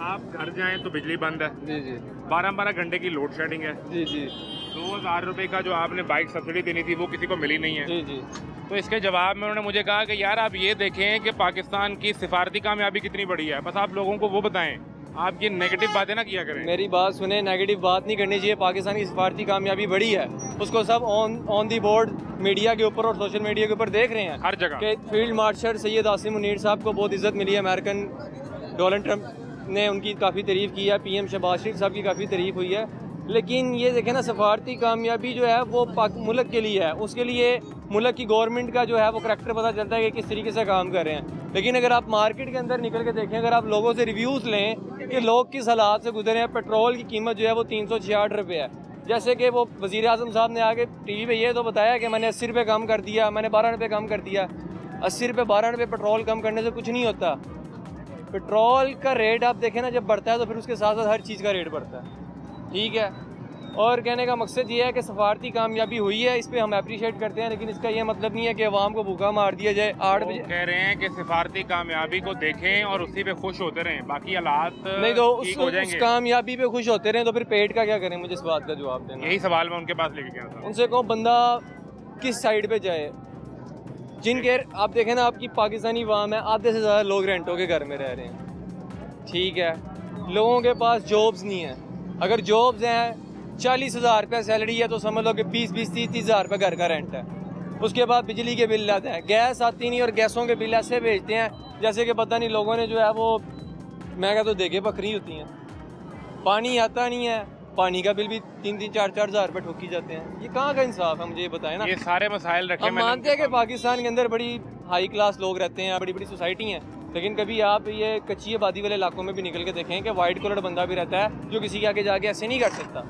आप घर जाएं तो बिजली बंद है, जी जी 12-12 घंटे की लोड शेडिंग है, जी जी 2000 रुपये का जो आपने बाइक सब्सिडी देनी थी वो किसी को मिली नहीं है। जी जी तो इसके जवाब में उन्होंने मुझे कहा कि यार आप ये देखें कि पाकिस्तान की सिफारती कामयाबी कितनी बड़ी है, बस आप लोगों को वो बताएं, आप ये नेगेटिव बातें ना किया करें। मेरी बात सुने, नेगेटिव बात नहीं करनी चाहिए। पाकिस्तान की सिफारती कामयाबी बड़ी है, उसको सब ऑन दी बोर्ड मीडिया के ऊपर और सोशल मीडिया के ऊपर देख रहे हैं हर जगह कि फील्ड मार्शल सैयद आसिम मुनीर साहब को बहुत इज्जत मिली है। अमेरिकन डोनाल्ड ट्रंप ने उनकी काफ़ी तारीफ़ की है, PM शहबाज शरीफ साहब की काफ़ी तारीफ़ हुई है। लेकिन ये देखें ना, सफारती कामयाबी जो है वो मुल्क के लिए है, उसके लिए मुल्क की गवर्नमेंट का जो है वो करैक्टर पता चलता है कि किस तरीके से काम कर रहे हैं। लेकिन अगर आप मार्केट के अंदर निकल के देखें, अगर आप लोगों से रिव्यूज़ लें कि लोग किस हालात से गुजरे हैं, पेट्रोल की कीमत जो है वो 366 रुपये है। जैसे कि वो वज़ीर आज़म साहब ने आगे TV पे ये तो बताया कि मैंने 80 रुपये कम कर दिया, मैंने 12 रुपये कम कर दिया। 80 रुपये 12 रुपये पेट्रोल कम करने से कुछ नहीं होता। पेट्रोल का रेट आप देखें ना, जब बढ़ता है तो फिर उसके साथ साथ हर चीज़ का रेट बढ़ता है। ठीक है, और कहने का मकसद ये है कि सफारती कामयाबी हुई है, इस पर हम अप्रिशिएट करते हैं, लेकिन इसका ये मतलब नहीं है कि अवाम को भूखा मार दिया जाए। 8 बजे कह रहे हैं कि सिफारती कामयाबी को देखें और उसी पे खुश होते रहें, बाकी हालात नहीं तो ठीक हो उस जाएंगे। कामयाबी पे खुश होते रहें तो फिर पेट का क्या करें? मुझे इस बात का जवाब देना। यही सवाल मैं उनके पास लेके गया था। उनसे कहो बंदा किस साइड पे जाए। जिनके आप देखें ना, आपकी पाकिस्तानी अवाम है, आधे से ज़्यादा लोग रेंटों के घर में रह रहे हैं। ठीक है, लोगों के पास जॉब्स नहीं है। अगर जॉब्स हैं, 40,000 रुपये सैलरी है तो समझ लो कि 20-30 हज़ार रुपये घर का रेंट है। उसके बाद बिजली के बिल आते हैं, गैस आती नहीं, और गैसों के बिल ऐसे भेजते हैं जैसे कि पता नहीं लोगों ने जो है वो, मैं कहता तो देखे बकरी होती हैं। पानी आता नहीं है, पानी का बिल भी 3-4 हज़ार रुपये ठोकी जाते हैं। ये कहाँ का इंसाफ है? मुझे ये बताएं ना। ये सारे मसाइल रखे। हम मानते हैं कि पाकिस्तान के अंदर बड़ी हाई क्लास लोग रहते हैं, बड़ी बड़ी सोसाइटी हैं, लेकिन कभी आप ये कच्ची आबादी वाले इलाकों में भी निकल के देखें कि वाइट कलर बंदा भी रहता है जो किसी के आगे जाके ऐसे नहीं कर सकता।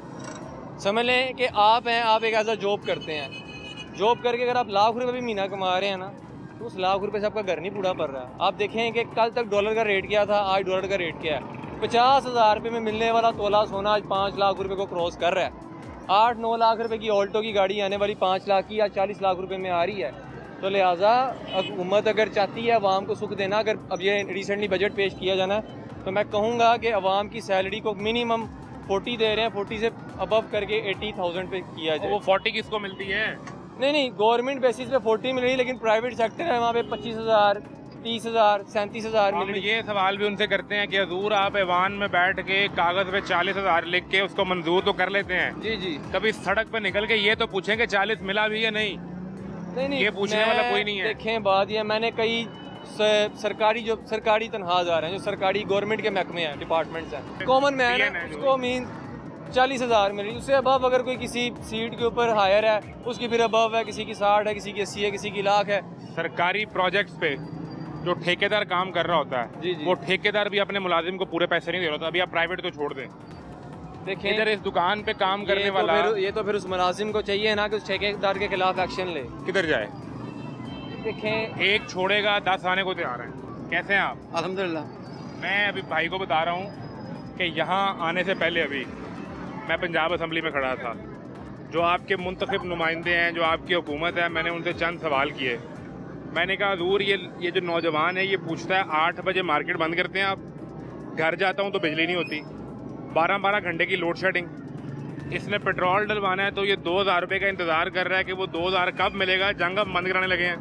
समझ लें कि आप हैं, आप एक ऐसा जॉब करते हैं, जॉब करके अगर आप लाख रुपए भी महीना कमा रहे हैं ना, तो उस लाख रुपए से आपका घर नहीं पूरा पड़ रहा है। आप देखें कि कल तक डॉलर का रेट क्या था, आज डॉलर का रेट क्या है। 50,000 रुपये में मिलने वाला तोला सोना आज 5 लाख रुपए को क्रॉस कर रहा है। 8-9 लाख रुपए की ऑल्टो की गाड़ी आने वाली 5 लाख की आज 40 लाख रुपए में आ रही है। तो लिहाजा हुकूमत अगर चाहती है अवाम को सुख देना, अगर अब ये रिसेंटली बजट पेश किया जाना है, तो मैं कहूँगा कि अवाम की सैलरी को मिनिमम 40 दे रहे हैं, 40 से अबव करके 80,000 पे किया जाए। वो 40 किसको मिलती है? नहीं, गवर्नमेंट बेसिस पे 40 मिल रही है, लेकिन प्राइवेट सेक्टर है वहाँ पे 25,000, 30,000, 37,000 मिल हम रही है। ये सवाल भी उनसे करते हैं कि हजूर आप ऐवान में बैठ के कागज़ पे 40,000 लिख के उसको मंजूर तो कर लेते हैं, जी जी कभी सड़क पे निकल के ये तो पूछें कि 40 मिला भी या नहीं? नहीं, ये पूछने वाला कोई नहीं है। देखें बात ये, मैंने कई सरकारी तनख्वाहदार हैं जो सरकारी गवर्नमेंट के महकमे हैं, डिपार्टमेंट्स हैं, कॉमन मैन है, उसको मीन 40,000 मिल रही है। उससे अबव अगर कोई किसी सीट के ऊपर हायर है, उसकी फिर अबव है, किसी की 60 है, किसी की 80 है, किसी की लाख है। सरकारी प्रोजेक्ट्स पे जो ठेकेदार काम कर रहा होता है, जी जी वो ठेकेदार भी अपने मुलाजिम को पूरे पैसे नहीं दे रहा होता। अभी आप प्राइवेट तो छोड़ दें, देखें इधर इस दुकान पे काम करने ये तो वाला ये तो फिर उस मुलाजिम को चाहिए ना कि उस ठेकेदार के खिलाफ एक्शन ले। किधर जाए? देखें एक छोड़ेगा 10 आने को तैयार है। कैसे हैं आप? अल्हम्दुलिल्लाह। मैं अभी भाई को बता रहा हूँ कि यहाँ आने से पहले अभी मैं पंजाब असम्बली में खड़ा था। जो आपके मुंतखब नुमाइंदे हैं, जो आपकी हुकूमत है, मैंने उनसे चंद सवाल किए। मैंने कहा हजूर ये जो नौजवान है ये पूछता है 8 बजे मार्केट बंद करते हैं आप। घर जाता हूँ तो बिजली नहीं होती, 12-12 घंटे की लोड शेडिंग। इसने पेट्रोल डलवाना है तो ये 2,000 रुपये का इंतज़ार कर रहा है कि वो 2,000 कब मिलेगा, जंग अब बंद कराने लगे हैं।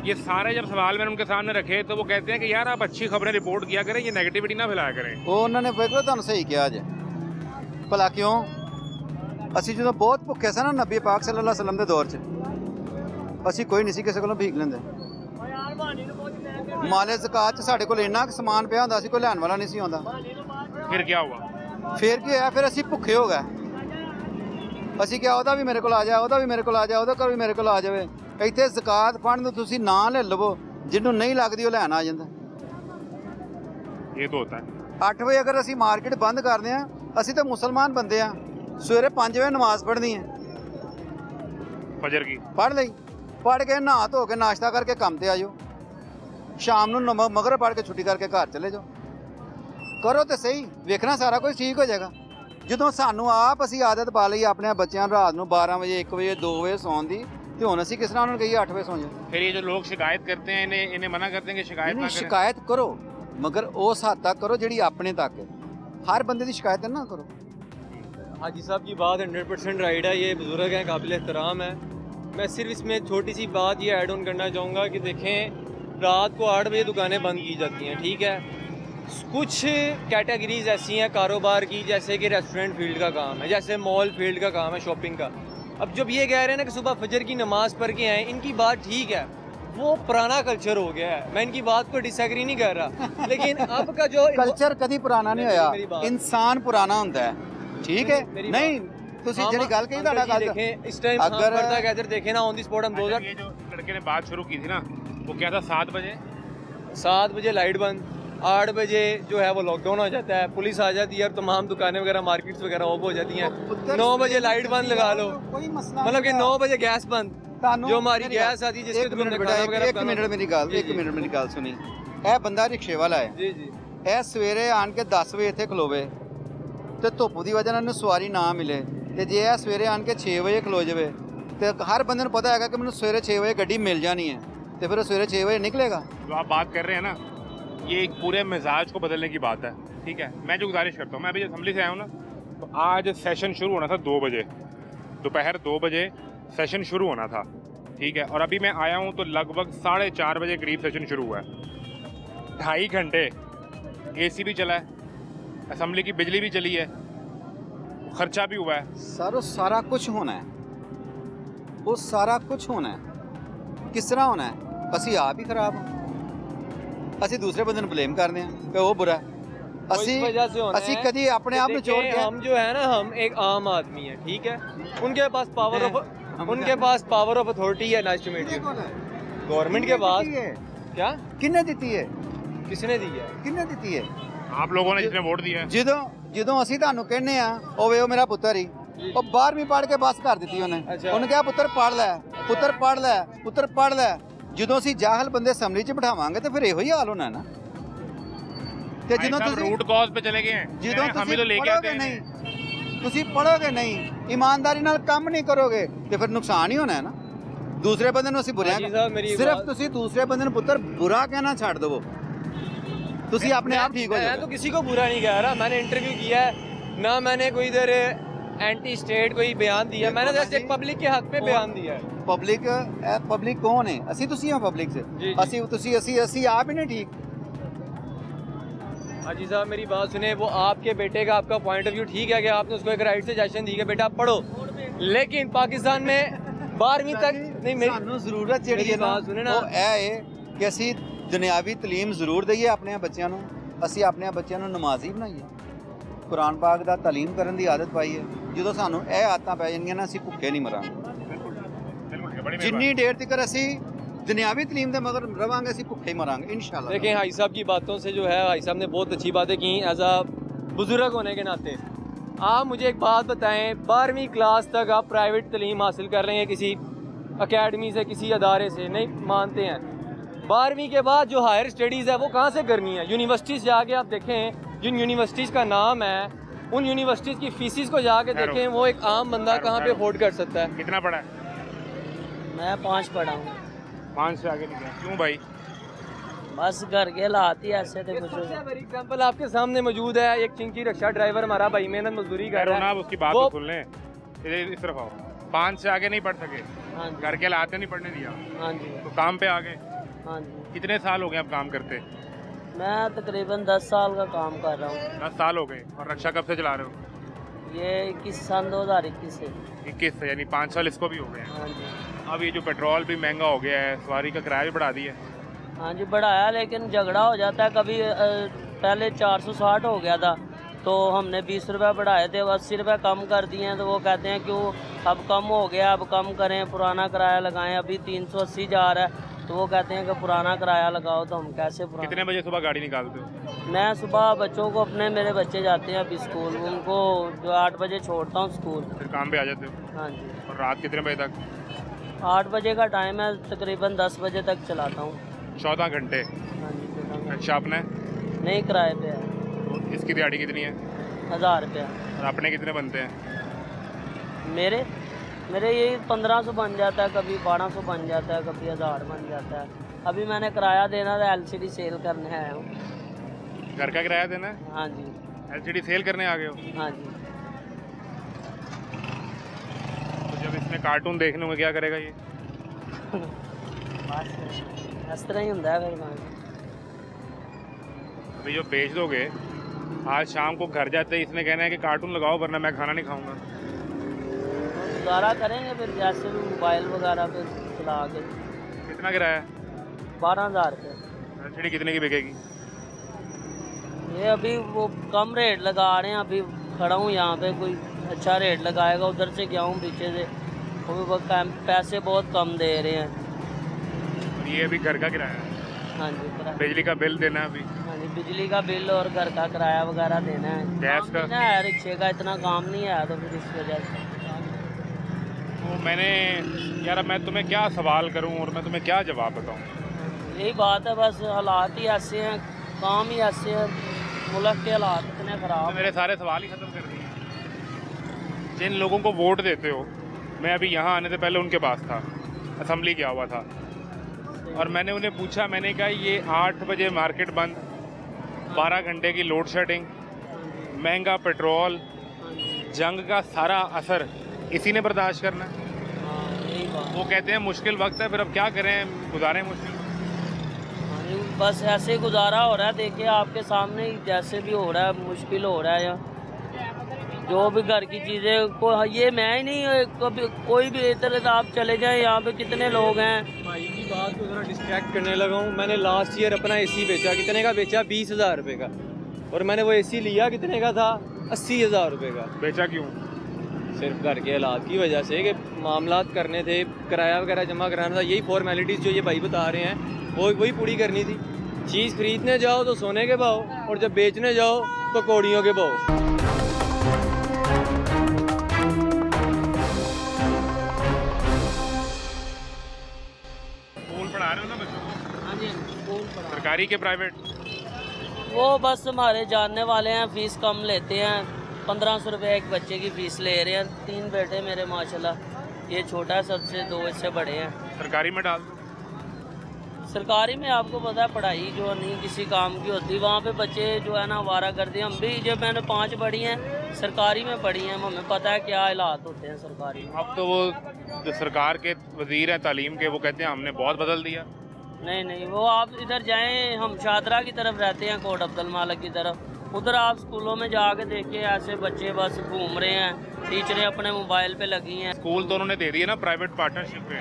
ये सारे जब सवाल मैंने उनके सामने रखे तो वो कहते हैं कि यार आप अच्छी खबरें रिपोर्ट किया करें, ये नेगेटिविटी ना फैलाया करें। ਉਹ ਉਹਨਾਂ ਨੇ ਬਿਲਕੁਲ ਤੁਹਾਨੂੰ ਸਹੀ ਕਿਹਾ ਜੇ ਭਲਾ ਕਿਉਂ ਅਸੀਂ ਜਦੋਂ ਬਹੁਤ ਭੁੱਖੇ ਸਨ ਨਾ ਨਬੀ ਪਾਕ ਸੱਲੱਲਾਹੁ ਅਲੈहि ਵਸੱਲਮ ਦੇ ਦੌਰ 'ਚ ਅਸੀਂ ਕੋਈ ਨਹੀਂ ਸੀ ਕਿਸੇ ਕੋਲੋਂ ਭੀਖ ਲੈਂਦੇ। ਮਾਲੇ ਜ਼ਕਾਤ 'ਚ ਸਾਡੇ ਕੋਲ ਇੰਨਾ ਕੁ ਸਮਾਨ ਪਿਆ ਹੁੰਦਾ ਸੀ ਕੋਈ ਲੈਣ ਵਾਲਾ ਨਹੀਂ ਸੀ ਆਉਂਦਾ। फिर क्या हुआ? ਫਿਰ ਕੀ ਹੋਇਆ, ਫਿਰ ਅਸੀਂ ਭੁੱਖੇ ਹੋ ਗਏ। ਅਸੀਂ ਕਿਹਾ ਉਹਦਾ ਵੀ ਮੇਰੇ ਕੋਲ ਆ ਜਾ, ਉਹਦਾ ਵੀ ਮੇਰੇ ਕੋਲ ਆ ਜਾ, ਉਹਦਾ ਕੋਲ ਵੀ ਮੇਰੇ ਕੋਲ ਆ ਜਾਵੇ। ਇੱਥੇ ਜ਼ਕਾਤ ਫੰਡ ਨੂੰ ਤੁਸੀਂ ਨਾ ਲੈ ਲਵੋ, ਜਿਹਨੂੰ ਨਹੀਂ ਲੱਗਦੀ ਉਹ ਲੈਣ ਆ ਜਾਂਦਾ। ये तो होता है। 8 ਵਜੇ ਅਗਰ ਅਸੀਂ ਮਾਰਕੀਟ ਬੰਦ ਕਰਦੇ ਆ, ਅਸੀਂ ਤਾਂ ਮੁਸਲਮਾਨ ਬੰਦੇ ਆ, ਸਵੇਰੇ 5 ਵਜੇ ਨਮਾਜ਼ ਪੜ੍ਹਨੀ ਹੈ, फजर की ਪੜ੍ਹ ਲਈ, ਪੜ੍ਹ ਕੇ ਨਹਾ ਧੋ ਕੇ ਨਾਸ਼ਤਾ ਕਰਕੇ ਕੰਮ ਤੇ ਆ ਜਾਓ, ਸ਼ਾਮ ਨੂੰ ਮਗਰਬ ਪੜ੍ਹ ਕੇ ਛੁੱਟੀ ਕਰਕੇ ਘਰ ਚਲੇ ਜਾਓ। ਕਰੋ ਤੇ ਸਹੀ, ਵੇਖਣਾ ਸਾਰਾ ਕੁਝ ਠੀਕ ਹੋ ਜਾਏਗਾ। ਜਦੋਂ ਸਾਨੂੰ ਆਪ ਅਸੀਂ ਆਦਤ ਪਾ ਲਈ ਆਪਣੇ ਬੱਚਿਆਂ ਨੂੰ ਰਾਤ ਨੂੰ 12 ਵਜੇ 1 ਵਜੇ 2 ਵਜੇ ਸੌਣ ਦੀ, ਤੇ ਹੁਣ ਅਸੀਂ ਕਿਸ ਤਰ੍ਹਾਂ ਉਹਨਾਂ ਨੂੰ ਕਹੀਏ 8 ਵਜੇ ਸੌਂ ਜਾਓ। फिर ये जो लोग शिकायत करते हैं इन्हें मना करते हैं कि शिकायत ना ਨਹੀਂ, करें। ਸ਼ਿਕਾਇਤ ਕਰੋ, ਮਗਰ ਉਸ ਹੱਦ ਤੱਕ ਕਰੋ ਜਿਹੜੀ ਆਪਣੇ ਤੱਕ ਹੈ। ਹਰ ਬੰਦੇ ਦੀ ਸ਼ਿਕਾਇਤ ਨਾ ਕਰੋ। हाजी साहब की बात 100% राइट है, ये बुजुर्ग हैं, काबिल एहतराम है। मैं सिर्फ इसमें छोटी सी बात ये ऐड ऑन करना चाहूँगा कि देखें, रात को 8 बजे दुकानें बंद की जाती हैं, ठीक है। कुछ कैटेगरीज ऐसी हैं कारोबार की, जैसे कि रेस्टोरेंट फील्ड का काम है, जैसे मॉल फील्ड का काम है, शॉपिंग का। अब जब ये कह रहे हैं ना कि सुबह फजर की नमाज़ पढ़ के आएँ, इनकी बात ठीक है, वो पुराना कल्चर हो गया है, मैं इनकी बात को डिसएग्री नहीं कर रहा, लेकिन अब का जो ਕਲਚਰ ਕਦੀ ਪੁਰਾਣਾ ਨਹੀਂ ਮੇਰੀ ਹੋਇਆ, ਬਾਤ। ਇਨਸਾਨ ਪੁਰਾਣਾ ਹੁੰਦਾ ਹੈ, ਠੀਕ ਹੈ। मेरी नहीं ਤੁਸੀਂ ਜਿਹੜੀ ਗੱਲ ਕਹੀ ਤੁਹਾਡਾ ਗੱਲ देखें, इस टाइम अगर- पर्दा गैदर देखें ना, ऑन दी स्पॉट हम अच्छा, ये जो लड़के ने बात शुरू की थी ना, वो क्या था 7 बजे 7 बजे लाइट बंद, 8 बजे जो है वो लॉकडाउन हो जाता है, पुलिस आ जाती है और तमाम दुकानें वगैरह मार्केट्स वगैरह ऑफ हो जाती हैं। 9 बजे लाइट बंद लगा लो, ਕੋਈ ਮਸਲਾ मतलब कि 9 बजे गैस बंद, ਤੁਹਾਨੂੰ जो हमारी मेरी गैस आती है जिसके थ्रू हमने ਬੇਟਾ खाना वगैरह ਇੱਕ ਮਿੰਟ ਮੇਰੀ ਗੱਲ, जी, ਇੱਕ जी। ਮਿੰਟ ਮੇਰੀ ਗੱਲ ਸੁਣੀ। ਇਹ ਬੰਦਾ ਰਿਕਸ਼ੇ ਵਾਲਾ ਹੈ, जी जी ਇਹ ਸਵੇਰੇ ਆਣ ਕੇ 10 ਵਜੇ ਇੱਥੇ ਖਲੋਵੇ ਤੇ ਧੁੱਪ ਦੀ ਵਜ੍ਹਾ ਨਾਲ ਇਹਨੂੰ ਸਵਾਰੀ ਨਾ ਮਿਲੇ, ਤੇ ਜੇ ਇਹ ਸਵੇਰੇ ਆਣ ਕੇ 6 ਵਜੇ ਖਲੋ ਜਾਵੇ ਤੇ ਹਰ ਬੰਦੇ ਨੂੰ ਪਤਾ ਹੈਗਾ ਕਿ ਮੈਨੂੰ ਸਵੇਰੇ 6 ਵਜੇ ਗੱਡੀ ਮਿਲ ਜਾਣੀ ਹੈ, ਤੇ ਫਿਰ ਉਹ ਸਵੇਰੇ 6 ਵਜੇ ਨਿਕਲੇਗਾ। जो आप बात कर रहे हैं ना, ये एक पूरे मिजाज को बदलने की बात है, ठीक है। मैं जो गुजारिश करता हूँ, मैं अभी असेंबली से आया हूँ ना, तो आज सेशन शुरू होना था 2 बजे, दोपहर 2 बजे सेशन शुरू होना था, ठीक है। और अभी मैं आया हूँ तो लगभग 4:30 बजे करीब सेशन शुरू हुआ है। 2.5 घंटे AC भी चला है, असेंबली की बिजली भी चली है, खर्चा भी हुआ है। ਸਰ ਉਹ ਸਾਰਾ ਕੁਝ ਹੋਣਾ ਹੈ, ਉਹ ਸਾਰਾ ਕੁਝ ਹੋਣਾ ਹੈ। ਕਿਸ ਤਰ੍ਹਾਂ ਹੋਣਾ ਹੈ? ਅਸੀਂ ਆਪ ਹੀ ਖਰਾਬ ਹਾਂ, ਅਸੀਂ ਦੂਸਰੇ ਬੰਦੇ ਨੂੰ ਬਲੇਮ ਕਰਦੇ ਹਾਂ ਕਿ ਉਹ ਬੁਰਾ ਹੈ। इस वजह से होना ਅਸੀਂ है ਕਦੀ ਆਪਣੇ ਆਪ ਨੂੰ देखिए, छोड़ के हम जो है ना, हम एक आम आदमी है, ठीक है। उनके पास पावर ऑफ अथॉरिटी है। Nice to meet you. Government के पास क्या ਕਿੰਨੇ ਦਿੱਤੀ ਹੈ? किसने दी है? ਕਿੰਨੇ ਦਿੱਤੀ ਹੈ? आप लोगों ने जिसने वोट दिया है, ਜਦੋਂ ਅਸੀਂ ਤੁਹਾਨੂੰ ਕਹਿੰਨੇ ਆ ਉਹ ਵੇ ਉਹ ਮੇਰਾ ਪੁੱਤਰ ਹੀ, ਉਹ 12ਵੀਂ ਪੜ੍ਹ ਕੇ ਬਸ ਕਰ ਦਿੱਤੀ ਉਹਨੇ। ਅੱਛਾ। ਉਹਨੇ ਕਿਹਾ ਪੁੱਤਰ ਪੜ੍ਹ ਲੈ, ਪੁੱਤਰ ਪੜ੍ਹ ਲੈ, ਪੁੱਤਰ ਪੜ੍ਹ ਲੈ। ਜਦੋਂ ਅਸੀਂ ਜਾਹਲ ਬੰਦੇ ਅਸੈਂਬਲੀ 'ਚ ਬਿਠਾਵਾਂਗੇ ਤੇ ਫਿਰ ਇਹੋ ਹੀ ਹਾਲ ਹੋਣਾ ਨਾ। ਤੇ भाई ਜਦੋਂ साहब ਤੁਸੀਂ रूट कॉज पे चले गए हैं, ਜਦੋਂ हम ही ਤੁਸੀਂ तो लेके आते ਪੜ੍ਹੋਗੇ हैं। ਨਹੀਂ, ਤੁਸੀਂ ਪੜ੍ਹੋਗੇ ਨਹੀਂ, ਇਮਾਨਦਾਰੀ ਨਾਲ ਕੰਮ ਨਹੀਂ ਕਰੋਗੇ ਤੇ ਫਿਰ ਨੁਕਸਾਨ ਹੀ ਹੋਣਾ ਹੈ ਨਾ। ਦੂਸਰੇ ਬੰਦੇ ਨੂੰ ਅਸੀਂ ਬੁਰਿਆ हाजी साहब, मेरी ਸਿਰਫ बात- ਤੁਸੀਂ ਦੂਸਰੇ ਬੰਦੇ ਨੂੰ ਪੁੱਤਰ ਬੁਰਾ ਕਹਿਣਾ ਛੱਡ ਦਿਵੋ, ਤੁਸੀਂ ਆਪਣੇ ਆਪ ਠੀਕ ਹੋ मैं ਜਾਓਗੇ। तो किसी को बुरा नहीं कह रहा, मैंने इंटरव्यू किया है ना, मैंने कोई इधर एंटी स्टेट कोई बयान दिया, मैंने जस्ट एक पब्लिक के हक पे बयान दिया है। ਪਬਲਿਕ ਕੌਣ ਹੈ? ਅਸੀਂ ਤੁਸੀਂ ਹਾਂ ਪਬਲਿਕ ਸੇ। जी, जी। ਅਸੀਂ ਤੁਸੀਂ ਅਸੀਂ ਆਪ ਹੀ ਨਹੀਂ ਠੀਕ। हाजी साहब, मेरी बात सुने, वो आपके बेटे का आपका पॉइंट ऑफ व्यू ठीक है कि आपने उसको एक राइट सजेशन दी कि बेटा पढ़ो, लेकिन पाकिस्तान में 12वीं तक नहीं, मेरी ਸਾਨੂੰ ਜ਼ਰੂਰਤ ਜਿਹੜੀ मेरी ਹੈ ਨਾ बात सुने ना। ਉਹ ਇਹ ਹੈ ਕਿ ਅਸੀਂ ਦੁਨਿਆਵੀ ਤਾਲੀਮ ਜ਼ਰੂਰ ਦਈਏ ਆਪਣੇ ਬੱਚਿਆਂ ਨੂੰ, ਅਸੀਂ ਆਪਣੇ ਬੱਚਿਆਂ ਨੂੰ ਨਮਾਜ਼ੀ ਬਣਾਈਏ, ਕੁਰਾਨ ਪਾਕ ਦਾ ਤਾਲੀਮ ਕਰਨ ਦੀ ਆਦਤ ਪਾਈਏ। ਜਦੋਂ ਸਾਨੂੰ ਇਹ ਆਦਤਾਂ ਪੈ ਜਾਣਗੀਆਂ ਨਾ, ਅਸੀਂ ਭੁੱਖੇ ਨਹੀਂ ਮਰਾਂਗੇ। बिल्कुल, बड़ी ਜਿੰਨੀ ਦੇਰ ਤੱਕ ਅਸੀਂ दुनियावी तलीम के मगर रवांगे ਅਸੀਂ ਭੁੱਖੇ ਹੀ मरांगे इंशाल्लाह। देखें, हाई साहब की बातों से जो है, हाई साहब ने बहुत अच्छी बातें की एज अ बुजुर्ग होने के नाते। आप मुझे एक बात बताएं, 12वीं क्लास तक आप प्राइवेट तलीम हासिल कर रहे हैं किसी अकेडमी से, किसी अदारे से, नहीं मानते हैं। 12वीं के बाद जो हायर स्टडीज़ है वो कहाँ से करनी है? यूनिवर्सिटीज़ जाके आप देखें, जिन यूनिवर्सिटीज़ का नाम है, उन यूनिवर्सिटीज़ की फीसिस को जाके देखें, वो एक आम बंदा कहाँ पे अफोर्ड कर सकता है? कितना पढ़ा है? मैं 5 पढ़ा हूँ। 5 से आगे नहीं गया, क्यों भाई? बस घर के हालात ही ऐसे थे कुछ। सबसे बड़ी एग्जांपल आपके सामने मौजूद है, एक चिंकी रिक्शा ड्राइवर हमारा भाई मेहनत मजदूरी कर करो रहा ना, है। आप उसकी बात वो- तो सुन लें। इस तरफ आओ। 5 से आगे नहीं पढ़ सके, हाँ जी, घर के हालात ने नहीं पढ़ने दिया, हाँ जी, तो काम पे आ गए। हाँ जी। कितने साल हो गए आप काम करते? मैं तकरीबन 10 साल का काम कर रहा हूँ। 10 साल हो गए। और रक्षा कब से चला रहे हो? ये 21 सन 2021 से। 21 से, यानी 5 साल इसको भी हो गए हैं। हाँ जी, अब ये जो पेट्रोल भी महंगा हो गया है, सवारी का किराया भी बढ़ा दिया है। हाँ जी बढ़ाया, लेकिन झगड़ा हो जाता है कभी। पहले 460 हो गया था, तो हमने 20 रुपये बढ़ाए थे, अब 80 रुपये कम कर दिए हैं। तो वो कहते हैं क्यों अब कम हो गया, अब कम करें, पुराना किराया लगाएं। अभी 380 जा रहा है, तो वो कहते हैं कि पुराना किराया लगाओ। तो हम कैसे पुराना? कितने बजे सुबह गाड़ी निकालते हो? मैं सुबह बच्चों को अपने, मेरे बच्चे जाते हैं अभी स्कूल, उनको जो 8 बजे छोड़ता हूँ स्कूल। फिर काम पे आ जाते हो? हाँ जी, और रात कितने बजे तक? 8 बजे का टाइम है, तकरीबन 10 बजे तक चलाता हूँ। 14 घंटे। हाँ जी, चलाता अच्छा, अपने हूँ। नहीं किराए पे है, तो इसकी दिहाड़ी कितनी है? 1000 रुपया। और अपने कितने बनते हैं? मेरे मेरे यही 1500 बन जाता है, कभी 1200 बन जाता है, कभी 1000 बन जाता है। अभी मैंने किराया देना था, LCD सेल करने आया हूँ। घर का किराया देना है? हाँ जी, LCD सेल करने आ गए हो? हाँ जी। तो जब इसमें कार्टून देखने होंगे क्या करेगा ये? बस इस तरह ही होता है फिर काम। अभी जो बेच दोगे, आज शाम को घर जाते ही इसने कहना है कि कार्टून लगाओ वरना मैं खाना नहीं खाऊंगा। तो गुजारा करेंगे फिर, जैसे भी मोबाइल वगैरह पे चला के। कितना किराया? 12,000 रुपये। LCD कितने की बिकेगी? ये अभी वो कम रेट लगा रहे हैं, अभी खड़ा हूँ यहाँ पे, कोई अच्छा रेट लगाएगा। उधर से गया हूँ पीछे से, वो पैसे बहुत कम दे रहे हैं। और ये अभी घर का किराया है, हाँ जी, किराया। बिजली का बिल देना है अभी, हाँ जी, बिजली का बिल और घर का किराया वगैरह देना है। गैस काम का? नहीं है, रिक्शे का इतना काम नहीं है, तो फिर इस वजह से। तो मैंने यार, अब मैं तुम्हें क्या सवाल करूं और मैं तुम्हें क्या जवाब बताऊं? यही बात है, बस हालात ही ऐसे हैं, काम ही ऐसे हैं, मुल्क के हालात इतने तो ख़राब। मेरे सारे सवाल ही ख़त्म कर दिए। जिन लोगों को वोट देते हो, मैं अभी यहाँ आने से पहले उनके पास था, असम्बली गया हुआ था, और मैंने उन्हें पूछा, मैंने कहा ये 8 बजे मार्केट बंद, 12 घंटे की लोड शेडिंग, महंगा पेट्रोल, जंग का सारा असर इसी ने बर्दाश्त करना है। हाँ, यही बात। वो कहते हैं मुश्किल वक्त है, फिर अब क्या करें, गुजारें मुश्किल। हाँ जी, बस ऐसे ही गुजारा हो रहा है। देखिए आपके सामने ही जैसे भी हो रहा है, मुश्किल हो रहा है। यहाँ जो भी घर की चीज़ें को, ये मैं ही नहीं, कभी कोई भी इधर आप चले जाएं, यहाँ पे कितने लोग हैं। भाई की बात को थोड़ा डिस्ट्रैक्ट करने लगा हूँ। मैंने लास्ट ईयर अपना AC बेचा, कितने का बेचा? 20,000 रुपये का। और मैंने वो AC लिया कितने का था? 80,000 रुपये का। बेचा क्यों? सिर्फ घर के हालात की वजह से, कि मामलात करने थे, किराया वगैरह जमा कराना था, यही फॉर्मेलिटीज़ जो ये भाई बता रहे हैं वो वही पूरी करनी थी। चीज़ खरीदने जाओ तो सोने के भाव, और जब बेचने जाओ तो कौड़ियों के भाव। स्कूल पढ़ा रहे हो ना बच्चों को? हाँ जी, स्कूल पढ़ा। सरकारी के प्राइवेट? वो बस हमारे जानने वाले हैं, फीस कम लेते हैं। 1500 रुपये एक बच्चे की फ़ीस ले रहे हैं। 3 बेटे मेरे माशाल्लाह, ये छोटा है सबसे, 2 इससे बड़े हैं। सरकारी में डाल दो। सरकारी में आपको पता है पढ़ाई जो नहीं किसी काम की होती, वहाँ पे बच्चे जो है ना आवारा करते हैं। हम भी, जब मैंने 5 पढ़ी हैं सरकारी में पढ़ी हैं, हमें पता है क्या हालात होते हैं सरकारी में। अब तो वो जो सरकार के वजीर हैं तालीम के, वो कहते हैं हमने बहुत बदल दिया। नहीं नहीं, वो आप इधर जाएं, हम शादरा की तरफ रहते हैं, कोट अब्दुल मालिक की तरफ, उधर आप स्कूलों में जाके देखिए, ऐसे बच्चे बस घूम रहे हैं, टीचरें अपने मोबाइल पे लगी हैं। स्कूल तो उन्होंने दे दिए ना प्राइवेट पार्टनरशिप पे,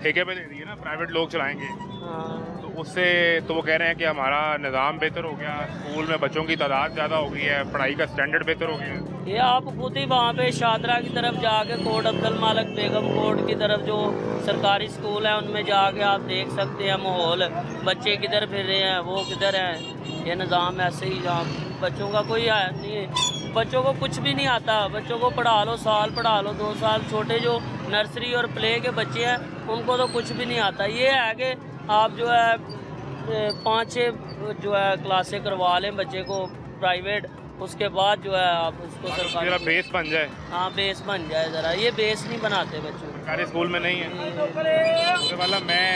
ठेके पे दे दिए ना, प्राइवेट लोग चलाएंगे। हाँ, तो उससे तो वो कह रहे हैं कि हमारा निज़ाम बेहतर हो गया, स्कूल में बच्चों की तादाद ज़्यादा हो गई है, पढ़ाई का स्टैंडर्ड बेहतर हो गया है। ये आप खुद ही वहाँ पे शादरा की तरफ जाके, कोट अब्दुल मालिक, बेगम कोट की तरफ जो सरकारी स्कूल है उनमें जाके आप देख सकते हैं माहौल, बच्चे किधर फिर रहे हैं, वो किधर हैं। ये निज़ाम ऐसे ही, जहाँ बच्चों का कोई है नहीं है, बच्चों को कुछ भी नहीं आता। बच्चों को पढ़ा लो, साल पढ़ा लो, 2 साल, छोटे जो नर्सरी और प्ले के बच्चे हैं उनको तो कुछ भी नहीं आता। ये है कि आप जो है 5-6 जो है क्लासें करवा लें बच्चे को प्राइवेट, उसके बाद जो है आप उसको जरा सरकारी, बेस बन जाए। हाँ बेस बन जाए ज़रा। ये बेस नहीं बनाते बच्चों को। सरकारी स्कूल में नहीं है। उसके वाला मैं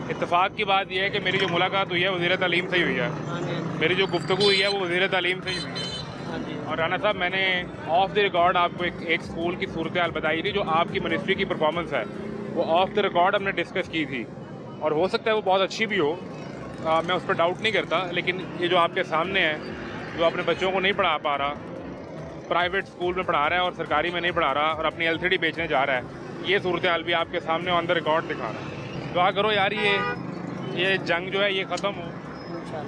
इत्तेफाक की बात यह है कि मेरी जो मुलाकात हुई है वज़ीर तालीम से ही हुई है, हाँ जी, मेरी जो गुफ्तगू हुई है वो वज़ीर तालीम से ही हुई है। हाँ जी। और राना साहब, मैंने ऑफ द रिकॉर्ड आपको एक स्कूल की सूरत हाल बताई थी, जो आपकी मिनिस्ट्री की परफॉर्मेंस है वो ऑफ द रिकॉर्ड हमने डिस्कस की थी, और हो सकता है वो बहुत अच्छी भी हो, मैं उस पर डाउट नहीं करता। लेकिन ये जो आपके सामने है, जो अपने बच्चों को नहीं पढ़ा पा रहा, प्राइवेट स्कूल में पढ़ा रहा है और सरकारी में नहीं पढ़ा रहा, और अपनी LCD बेचने जा रहा है, ये सूरत हाल भी आपके सामने ऑन द रिकॉर्ड दिखा रहा है। दुआ करो यार ये जंग जो है ये ख़त्म हो।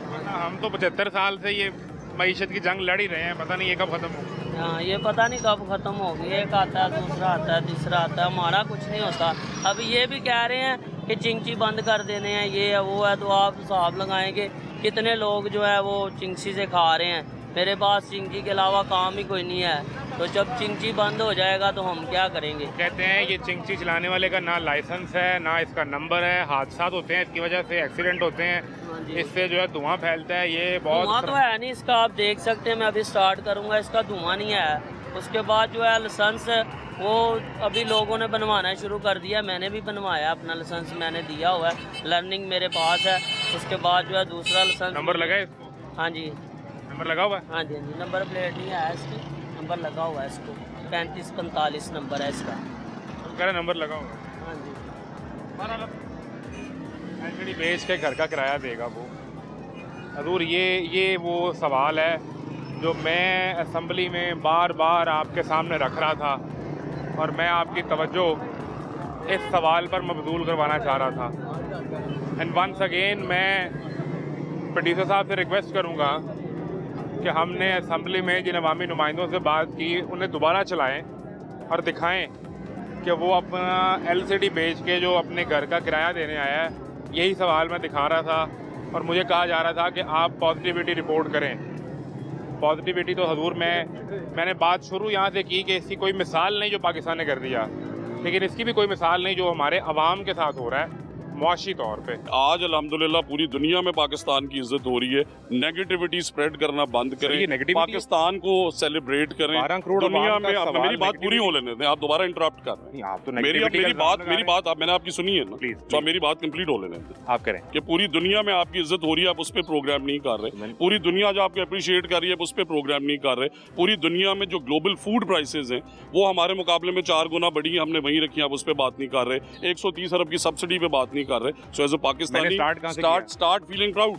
वरना हम तो 75 साल से ये मईशत की जंग लड़ ही रहे हैं, पता नहीं ये कब ख़त्म हो। हाँ, ये पता नहीं कब ख़त्म होगी। एक आता है, दूसरा आता है, तीसरा आता है, हमारा कुछ नहीं होता। अभी ये भी कह रहे हैं कि चिंची बंद कर देने हैं, ये है वो है, तो आप हिसाब लगाएंगे कितने लोग जो है वो चिंची से खा रहे हैं। मेरे पास चिंची के अलावा काम ही कोई नहीं है, तो जब चिंची बंद हो जाएगा तो हम क्या करेंगे। कहते हैं ये चिंची चलाने वाले का ना लाइसेंस है, ना इसका नंबर है, हादसा होते हैं इसकी वजह से, एक्सीडेंट होते हैं, हाँ जी। इससे जो है धुआं फैलता है। ये धुआं बहुत तो है नहीं इसका, आप देख सकते हैं। मैं अभी स्टार्ट करूँगा, इसका धुआं नहीं है। उसके बाद जो है लाइसेंस वो अभी लोगों ने बनवाना शुरू कर दिया, मैंने भी बनवाया, अपना लाइसेंस मैंने दिया हुआ है, लर्निंग मेरे पास है। उसके बाद जो है दूसरा लाइसेंस नंबर लगा है इसको, हाँ जी, नंबर लगा हुआ है। हाँ जी, हाँ जी, नंबर प्लेट नहीं है इसकी, नंबर लगा हुआ है इसको, 3545 नंबर है इसका। तो कह रहे नंबर लगा हुआ है। हाँ जी, LCD बेच के घर का किराया देगा वो। हजूर, ये वो सवाल है जो मैं असम्बली में बार बार आपके सामने रख रहा था, और मैं आपकी तवज्जो इस सवाल पर मबजूल करवाना चाह रहा था। एंड वंस अगेन मैं प्रोड्यूसर साहब से रिक्वेस्ट करूँगा कि हमने असम्बली में जिन अवामी नुमाइंदों से बात की उन्हें दोबारा चलाएं और दिखाएं कि वो अपना LCD बेच के जो अपने घर का किराया देने आया है। यही सवाल मैं दिखा रहा था, और मुझे कहा जा रहा था कि आप पॉजिटिविटी रिपोर्ट करें। पॉजिटिविटी तो हजूर मैंने बात शुरू यहाँ से की कि इसकी कोई मिसाल नहीं जो पाकिस्तान ने कर दिया, लेकिन इसकी भी कोई मिसाल नहीं जो हमारे अवाम के साथ हो रहा है मुआशी तौर पे। आज अल्हम्दुलिल्लाह पूरी दुनिया में पाकिस्तान की इज्जत हो रही है। नेगेटिविटी स्प्रेड करना बंद ये करें, negativity पाकिस्तान को सेलिब्रेट करें 12 करोड़ दुनिया अवाम का में। आप सवाल मेरी बात पूरी हो negativity- लेने दें, आप दोबारा इंटरप्ट कर रहे हैं। आप तो मेरी negativity का इल्जाम लगा मेरी रहे बात आप मैंने आपकी सुनी है ना, Please, तो आप please. मेरी बात कंप्लीट हो लेने दें। हैं। आप करें। कि पूरी दुनिया में आपकी इज्जत हो रही है, आप उस पर प्रोग्राम नहीं कर रहे। पूरी दुनिया जो आपको अप्रिशिएट कर रही है, आप उस पर प्रोग्राम नहीं कर रहे। पूरी दुनिया में जो ग्लोबल फूड प्राइसेस हैं वो हमारे मुकाबले में 4 गुना बढ़ी है, हमने वहीं रखी है, आप उस पर बात नहीं कर रहे। 130 अरब की सब्सिडी पे बात नहीं कर रहे। So as a Pakistani start कहाँ से किया? start feeling proud.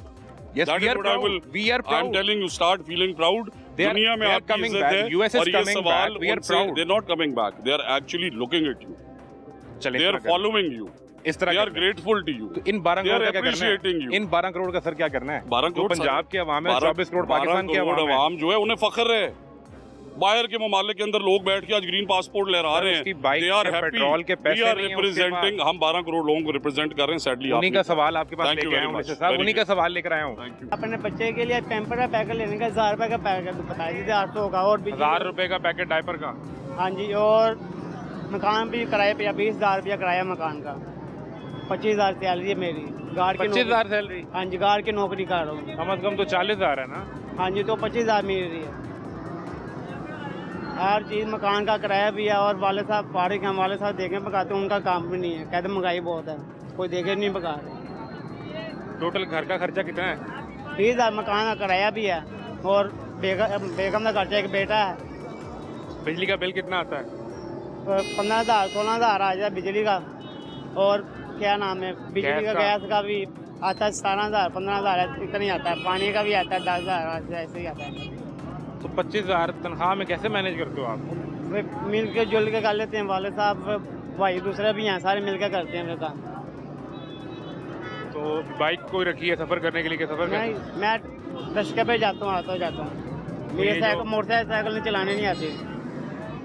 Yes, That we is are what I proud. will. We are I'm proud. telling you, start feeling proud. They are- दुनिया में they are आपकी coming इज्जत back. है, US is और ये coming सवाल back. We are उनसे proud. they're not coming back. They are actually looking at you. चलें, They इस are तरह करें। following you. इस तरह They are करें। grateful to you. तो इन 12 They are करोड़ का क्या करना appreciating है? you. इन 12 करोड़ का सर क्या करना है? 12 जो करोड़ पंजाब के अवाम है, 24 करोड़ पाकिस्तान के अवाम है। अवाम जो है उन्हें फख्र है। बाहर के ममालिक के अंदर लोग बैठ के आज ग्रीन पासपोर्ट लहरा सर, रहे हैं। उसकी बाइक They are के happy. पेट्रोल के पैसे We are नहीं हैं उसके representing, हम 12 करोड़ लोगों को रिप्रेजेंट कर रहे हैं। सैडली उन्हीं का सवाल आपके पास Thank you लेके आया very हूँ much. मिस्टर साहब, Very उन्हीं का good. सवाल लेकर आया हूँ। Thank you. अपने बच्चे के लिए टेम्पर का पैकेट लेने का 1000 रुपये का पैकेट बताया दीजिए, 800 का। और 1000 रुपए का पैकेट डायपर का। हाँ जी, और मकान भी किराए पे 20,000 रुपया किराया मकान का। 25,000 सैलरी है मेरी, गार्ड की 25,000 सैलरी, हाँ जी, गार्ड की नौकरी कर रहा हूँ। कम से कम तो 40,000 है ना। हाँ जी, तो 25,000 मिल रही है। हर चीज़ मकान का किराया भी है, और वाले साहब फारिग हैं, वाले साहब देखें पकाते हैं, उनका काम भी नहीं है, कहते महंगाई बहुत है, कोई देखे नहीं पका रहे। टोटल घर का खर्चा कितना है? 20,000 मकान का किराया भी है, और बेगम का खर्चा, एक बेटा है। बिजली का बिल कितना आता है? 15,000 16,000 आ जाए बिजली का, और क्या नाम है बिजली का, गैस का भी आता है 17,000 15,000 इतना ही आता है। पानी का भी आता है 10,000 ऐसे ही आता है। तो 25,000 तनख्वाह में कैसे मैनेज करते हो आप? वे मिल के जुल के कर लेते हैं, वाले साहब भाई दूसरे भी हैं, सारे मिल के करते हैं फिर काम। तो बाइक कोई रखी है सफ़र करने के लिए? सफ़र नहीं, मैं दशके पे जाता हूँ, आता जाता हूँ। ये मेरे जो- मोटरसाइकिल नहीं चलाने नहीं आती,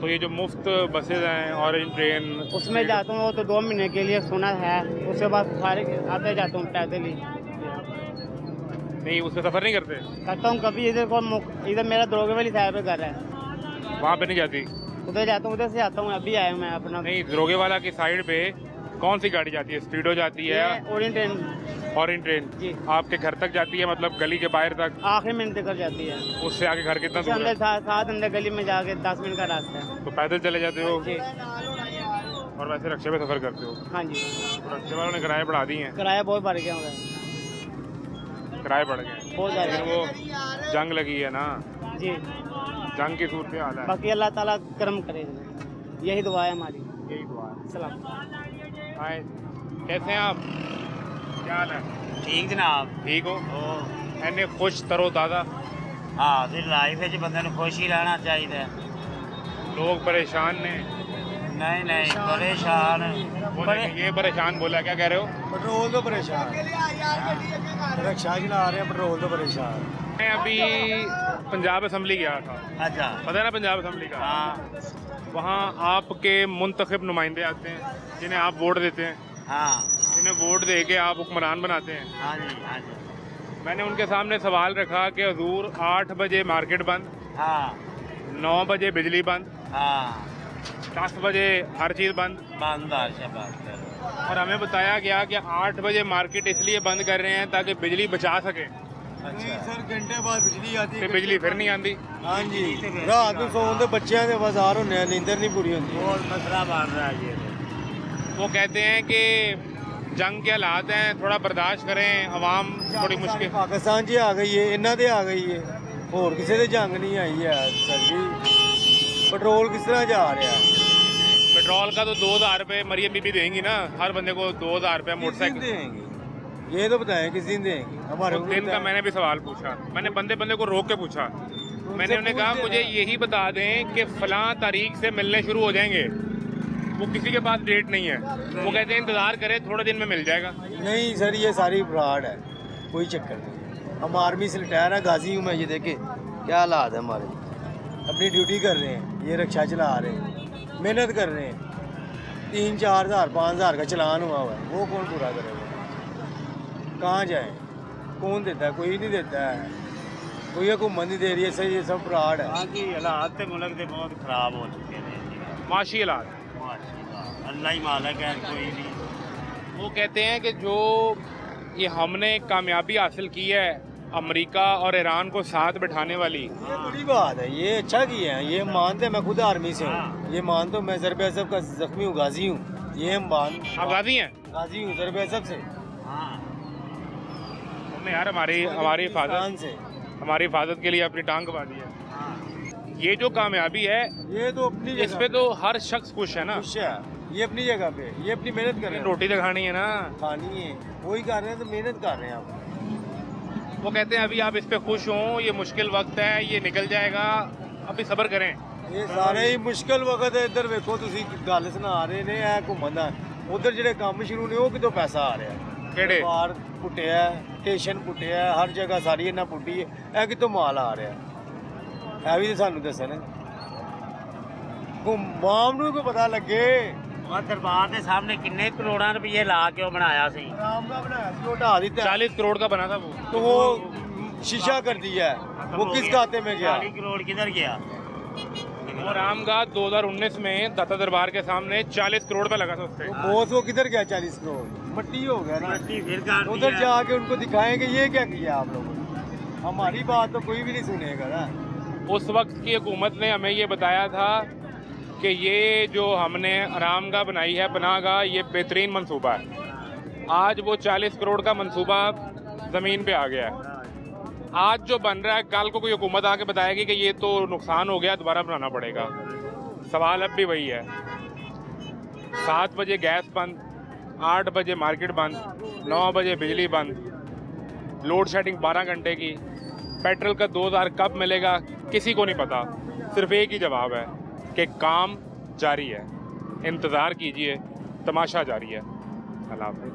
तो ये जो मुफ्त बसेज हैं, ऑरेंज ट्रेन, उसमें जाता हूँ। वो तो 2 महीने के लिए सुना है, उसके बाद सारे आते जाता हूँ पैदल ही। नहीं उसमें सफ़र नहीं करते? करता हूँ कभी इधर मेरा दरोगे वाली साहब घर है, वहाँ पे नहीं जाती? उधर जाता हूँ, उधर से आता हूँ। अभी आया हूँ मैं अपना। नहीं, दरोगे वाला की साइड पे कौन सी गाड़ी जाती है? स्पीडो जाती है? ओरियंट ट्रेन ऑरेंज ट्रेन जी, आपके घर तक जाती है, मतलब गली के बाहर तक? आखिरी मिनट तक जाती है। उससे आगे घर कितना उससे दूर है? अंदर साथ अंदर गली में जाके 10 मिनट का रास्ता है तो पैदल चले जाते हो? जी। और वैसे रक्षा पे सफ़र करते हो? हाँ जी, तो रक्षा वालों ने किराए बढ़ा दिए हैं, किराया बहुत बढ़ गया होगा, किराए बढ़ गए। बहुत फिर ज़्यादा। वो जंग लगी है ना, जी, जंग की सूरत हाल है। बाकी अल्लाह ताला करम करे, यही दुआ है हमारी। यही दुआ है। सलाम। हाय, कैसे हैं आप? क्या हाल है? ठीक जनाब। ठीक हो? एने खुश तरो ताज़ा, हाँ फिर लाइफ है बंदे ਨੂੰ खुश ही रहना चाहिए। लोग परेशान ने। नहीं नहीं परेशान बोले कि ये परेशान बोला, क्या कह रहे हो? पेट्रोल तो परेशान, रक्षा चला रहे हैं, पेट्रोल तो परेशान। मैं अभी पंजाब असम्बली गया था, अच्छा पता है ना पंजाब असम्बली का? हाँ वहाँ आपके मुंतखब नुमाइंदे आते हैं जिन्हें आप वोट देते हैं, हाँ जिन्हें वोट दे के आप हुक्मरान बनाते हैं। हाँ जी हाँ जी मैंने उनके सामने सवाल रखा कि हजूर 8 बजे मार्केट बंद, हाँ 9 बजे बिजली बंद, हाँ 10 बजे हर चीज़ बंद, बांदार से बात करो। और हमें बताया गया कि 8 बजे मार्केट इसलिए बंद कर रहे हैं ताकि बिजली बचा सके। नहीं सर, घंटे बाद बिजली आती फिर बिजली फिर नहीं आती। हाँ जी, रात को सोन तो बच्चों के बाजार होने हैं, नींदर नहीं पूरी होती। बहुत मसला बन रहा है ये। वो कहते हैं कि जंग के हालात हैं, थोड़ा बर्दाश्त करें, आवाम थोड़ी मुश्किल। पाकिस्तान जी आ गई है, इन्हों दे आ गई है, होर किसी दे जंग नहीं आई है सर जी। पेट्रोल किस तरह जा रहा है? पेट्रोल का तो 2000 रुपये मरियम बीबी देंगी ना, हर बंदे को 2000 रुपये किस दिन मोटरसाइकिल। देंगी? ये तो बताएं किस दिन देंगी? हमारे उस दिन का मैंने भी सवाल पूछा, मैंने बंदे बंदे को रोक के पूछा, मैंने उन्हें कहा मुझे यही बता दें कि फलां तारीख से मिलने शुरू हो जाएंगे। वो किसी के पास डेट नहीं है, वो कहते हैं इंतज़ार करें, थोड़े दिन में मिल जाएगा। नहीं सर, ये सारी फ्रॉड है, कोई चक्कर नहीं। हम आर्मी से रिटायर है, गाजी हूँ मैं, ये देखे क्या हालात है हमारे। अपनी ड्यूटी कर रहे हैं, ये रिक्शा चला रहे हैं, मेहनत कर रहे हैं, 3-4 हज़ार 5 हज़ार का चलान हुआ हुआ है, वो कौन पूरा करेगा? कहाँ जाए? कौन देता है? कोई नहीं देता है, कोई हुकूमत नहीं दे रही है सर, ये सब फ्रॉड है। हाँ जी हालात तो मुल्क के बहुत खराब हो चुके हैं। माशी हालात। अल्लाह ही मालिक है, कोई नहीं। वो कहते हैं कि जो ये हमने कामयाबी हासिल की है अमेरिका और ईरान को साथ बिठाने वाली, ये बड़ी बात है, ये अच्छा किया है, ये मानते हैं। मैं खुद आर्मी से हूँ, ये मानता हूँ। मैं ज़रबे असब का जख्मी हूँ, गाजी हूँ, ये हम आप गाजी हैं? गाजी हूँ ज़रबे असब से। हमने यार हमारी पाकिस्तान से हमारी हिफाजत के लिए अपनी टांग कमा दी है। ये जो कामयाबी है, ये तो अपनी इस जगह पे तो हर शख्स खुश है ना। खुश है, ये अपनी जगह पे, ये अपनी मेहनत कर रहे हैं, रोटी तो खानी है ना, खानी है, वही कर रहे हैं, तो मेहनत कर रहे हैं आप। वो कहते हैं अभी आप इस पे खुश हों, ये मुश्किल वक्त है, ये निकल जाएगा, अभी सब्र करें। ये सारे ही मुश्किल वक्त है। इधर वेखो तुसी गल सुना रहे ने, है घूमन दा, उधर जेडे काम शुरू ने, वो कितों पैसा आ रहा है? केड़े? बाहर पुट्टिया, स्टेशन पुट्टिया, हर जगह सारी इन्ना पुट्टी है, है कितों माल आ रहा है? है भी तो सानू दसन, घुमाम नूं कोई पता लगे। और दरबार के सामने किन्ने करोड़ा रुपये ला के वो बनाया सी। आराम का बनाया सी, वो ढा दिता है। 40 करोड़ का बना था वो। तो वो शीशा कर दिया है, वो किस खाते में गया? 40 करोड़ किधर गया? और रामगढ़ 2019 में दाता दरबार के सामने 40 करोड़ का लगा था उससे। बोस वो किधर गया? 40 करोड़ मट्टी हो गया ना। मट्टी फिर काट उधर दिया। जाके उनको दिखाएं कि ये क्या किया आप लोगों ने। हमारी बात तो कोई भी नहीं सुनेगा ना। उस वक्त की हुकूमत ने हमें ये बताया था कि ये जो हमने आरामगाह बनाई है पनाहगाह, ये बेहतरीन मंसूबा है। आज वो 40 करोड़ का मंसूबा ज़मीन पे आ गया है। आज जो बन रहा है, कल को कोई हुकूमत आके बताएगी कि ये तो नुकसान हो गया, दोबारा बनाना पड़ेगा। सवाल अब भी वही है, 7 बजे गैस बंद, 8 बजे मार्केट बंद, 9 बजे बिजली बंद, लोड शेडिंग 12 घंटे की, पेट्रोल का 2000 कब मिलेगा किसी को नहीं पता। सिर्फ एक ही जवाब है कि काम जारी है, इंतज़ार कीजिए, तमाशा जारी है। अल्लाह हाफ़िज़।